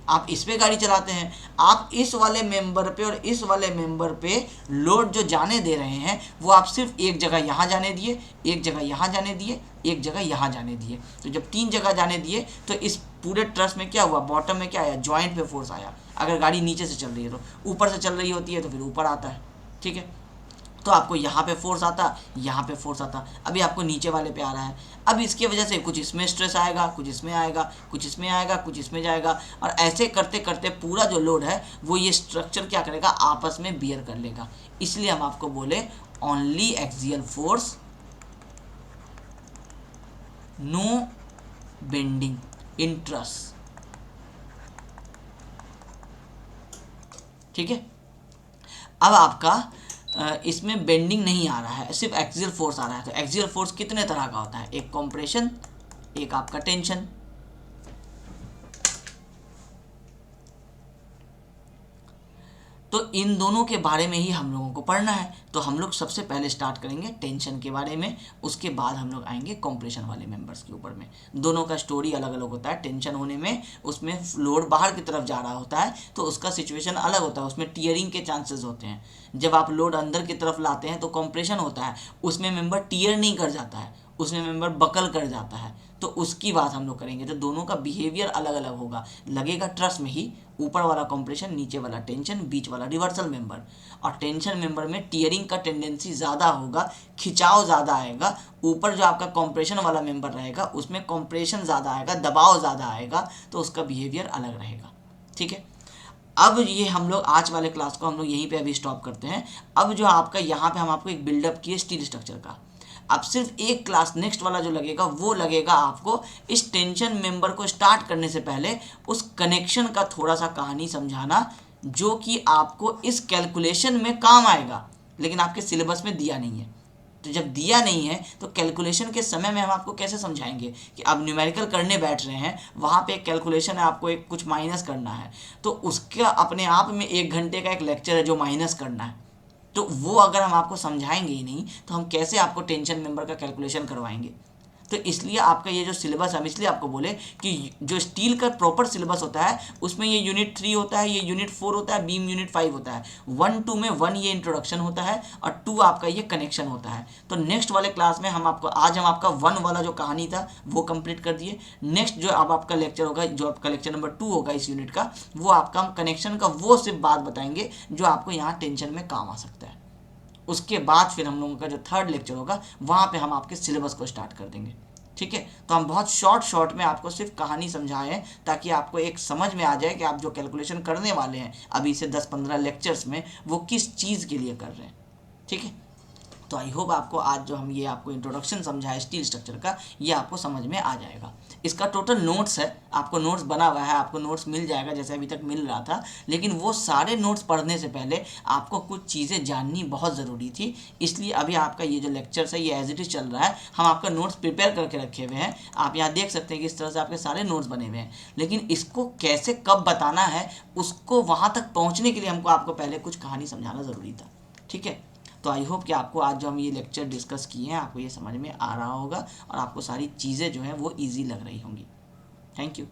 आप इस पे गाड़ी चलाते हैं। आप इस वाले मेंबर पे और इस वाले मेंबर पे लोड जो जाने दे रहे हैं वो आप सिर्फ एक जगह यहाँ जाने दिए, एक जगह यहाँ जाने दिए, एक जगह यहाँ जाने दिए। तो जब 3 जगह जाने दिए तो इस पूरे ट्रस में क्या हुआ? बॉटम में क्या आया? जॉइंट पे फोर्स आया। अगर गाड़ी नीचे से चल रही है तो, ऊपर से चल रही होती है तो फिर ऊपर आता है, ठीक है। तो आपको यहाँ पे फोर्स आता, यहाँ पे फोर्स आता, अभी आपको नीचे वाले पे आ रहा है। अब इसकी वजह से कुछ इसमें स्ट्रेस आएगा, कुछ इसमें आएगा, कुछ इसमें आएगा, कुछ इसमें जाएगा, और ऐसे करते करते पूरा जो लोड है वो ये स्ट्रक्चर क्या करेगा? आपस में बियर कर लेगा। इसलिए हम आपको बोले only axial force, no bending in truss, ठीक है। अब आपका इसमें बेंडिंग नहीं आ रहा है, सिर्फ एक्सियल फोर्स आ रहा है। तो एक्सियल फोर्स कितने तरह का होता है? एक कंप्रेशन, एक आपका टेंशन। तो इन दोनों के बारे में ही हम लोगों को पढ़ना है। तो हम लोग सबसे पहले स्टार्ट करेंगे टेंशन के बारे में, उसके बाद हम लोग आएंगे कंप्रेशन वाले मेंबर्स के ऊपर में। दोनों का स्टोरी अलग अलग होता है। टेंशन होने में उसमें लोड बाहर की तरफ जा रहा होता है तो उसका सिचुएशन अलग होता है, उसमें टीयरिंग के चांसेस होते हैं। जब आप लोड अंदर की तरफ लाते हैं तो कंप्रेशन होता है, उसमें मेंबर टीयर नहीं कर जाता है, उसमें मेंबर बकल कर जाता है। तो उसकी बात हम लोग करेंगे। तो दोनों का बिहेवियर अलग अलग होगा, लगेगा ट्रस में ही, ऊपर वाला कंप्रेशन, नीचे वाला टेंशन, बीच वाला रिवर्सल मेंबर। और टेंशन मेंबर में टीयरिंग का टेंडेंसी ज़्यादा होगा, खिंचाव ज़्यादा आएगा। ऊपर जो आपका कंप्रेशन वाला मेंबर रहेगा उसमें कंप्रेशन ज़्यादा आएगा, दबाव ज़्यादा आएगा, तो उसका बिहेवियर अलग रहेगा, ठीक है। अब ये हम लोग आज वाले क्लास को हम लोग यहीं पे अभी स्टॉप करते हैं। अब जो आपका यहाँ पे हम आपको एक बिल्डअप किए स्टील स्ट्रक्चर का, अब सिर्फ एक क्लास नेक्स्ट वाला जो लगेगा वो लगेगा आपको इस टेंशन मेंबर को स्टार्ट करने से पहले उस कनेक्शन का थोड़ा सा कहानी समझाना, जो कि आपको इस कैलकुलेशन में काम आएगा, लेकिन आपके सिलेबस में दिया नहीं है। तो जब दिया नहीं है तो कैलकुलेशन के समय में हम आपको कैसे समझाएंगे कि अब न्यूमेरिकल करने बैठ रहे हैं, वहाँ पे एक कैलकुलेशन है, आपको एक कुछ माइनस करना है, तो उसका अपने आप में 1 घंटे का एक लेक्चर है जो माइनस करना है। तो वो अगर हम आपको समझाएंगे ही नहीं तो हम कैसे आपको टेंशन मेंबर का कैलकुलेशन करवाएंगे? तो इसलिए आपका ये जो सिलेबस हम इसलिए आपको बोले कि जो स्टील का प्रॉपर सिलेबस होता है उसमें ये यूनिट 3 होता है, ये यूनिट 4 होता है, बीम यूनिट 5 होता है। 1 2 में 1 ये इंट्रोडक्शन होता है और 2 आपका ये कनेक्शन होता है। तो नेक्स्ट वाले क्लास में हम आपका 1 वाला जो कहानी था वो कंप्लीट कर दिए। नेक्स्ट जो अब आपका लेक्चर होगा, जो आपका लेक्चर नंबर 2 होगा इस यूनिट का, वो आपका हम कनेक्शन का वो सिर्फ बात बताएंगे जो आपको यहाँ टेंशन में काम आ सकता है। उसके बाद फिर हम लोगों का जो थर्ड लेक्चर होगा वहाँ पे हम आपके सिलेबस को स्टार्ट कर देंगे। ठीक है, तो हम बहुत शॉर्ट में आपको सिर्फ कहानी समझाए हैं ताकि आपको एक समझ में आ जाए कि आप जो कैलकुलेशन करने वाले हैं अभी से 10-15 लेक्चर्स में वो किस चीज़ के लिए कर रहे हैं। ठीक है, तो आई होप आपको आज जो हम ये आपको इंट्रोडक्शन समझाया स्टील स्ट्रक्चर का, ये आपको समझ में आ जाएगा। इसका टोटल नोट्स है, आपको नोट्स बना हुआ है, आपको नोट्स मिल जाएगा जैसे अभी तक मिल रहा था। लेकिन वो सारे नोट्स पढ़ने से पहले आपको कुछ चीज़ें जाननी बहुत ज़रूरी थी, इसलिए अभी आपका ये जो लेक्चर्स है ये एज इट इज़ चल रहा है। हम आपका नोट्स प्रिपेयर करके रखे हुए हैं, आप यहाँ देख सकते हैं कि इस तरह से आपके सारे नोट्स बने हुए हैं। लेकिन इसको कैसे कब बताना है उसको वहाँ तक पहुँचने के लिए हमको आपको पहले कुछ कहानी समझाना ज़रूरी था। ठीक है, तो आई होप कि आपको आज जो हम ये लेक्चर डिस्कस किए हैं आपको ये समझ में आ रहा होगा और आपको सारी चीज़ें जो हैं वो इजी लग रही होंगी। Thank you.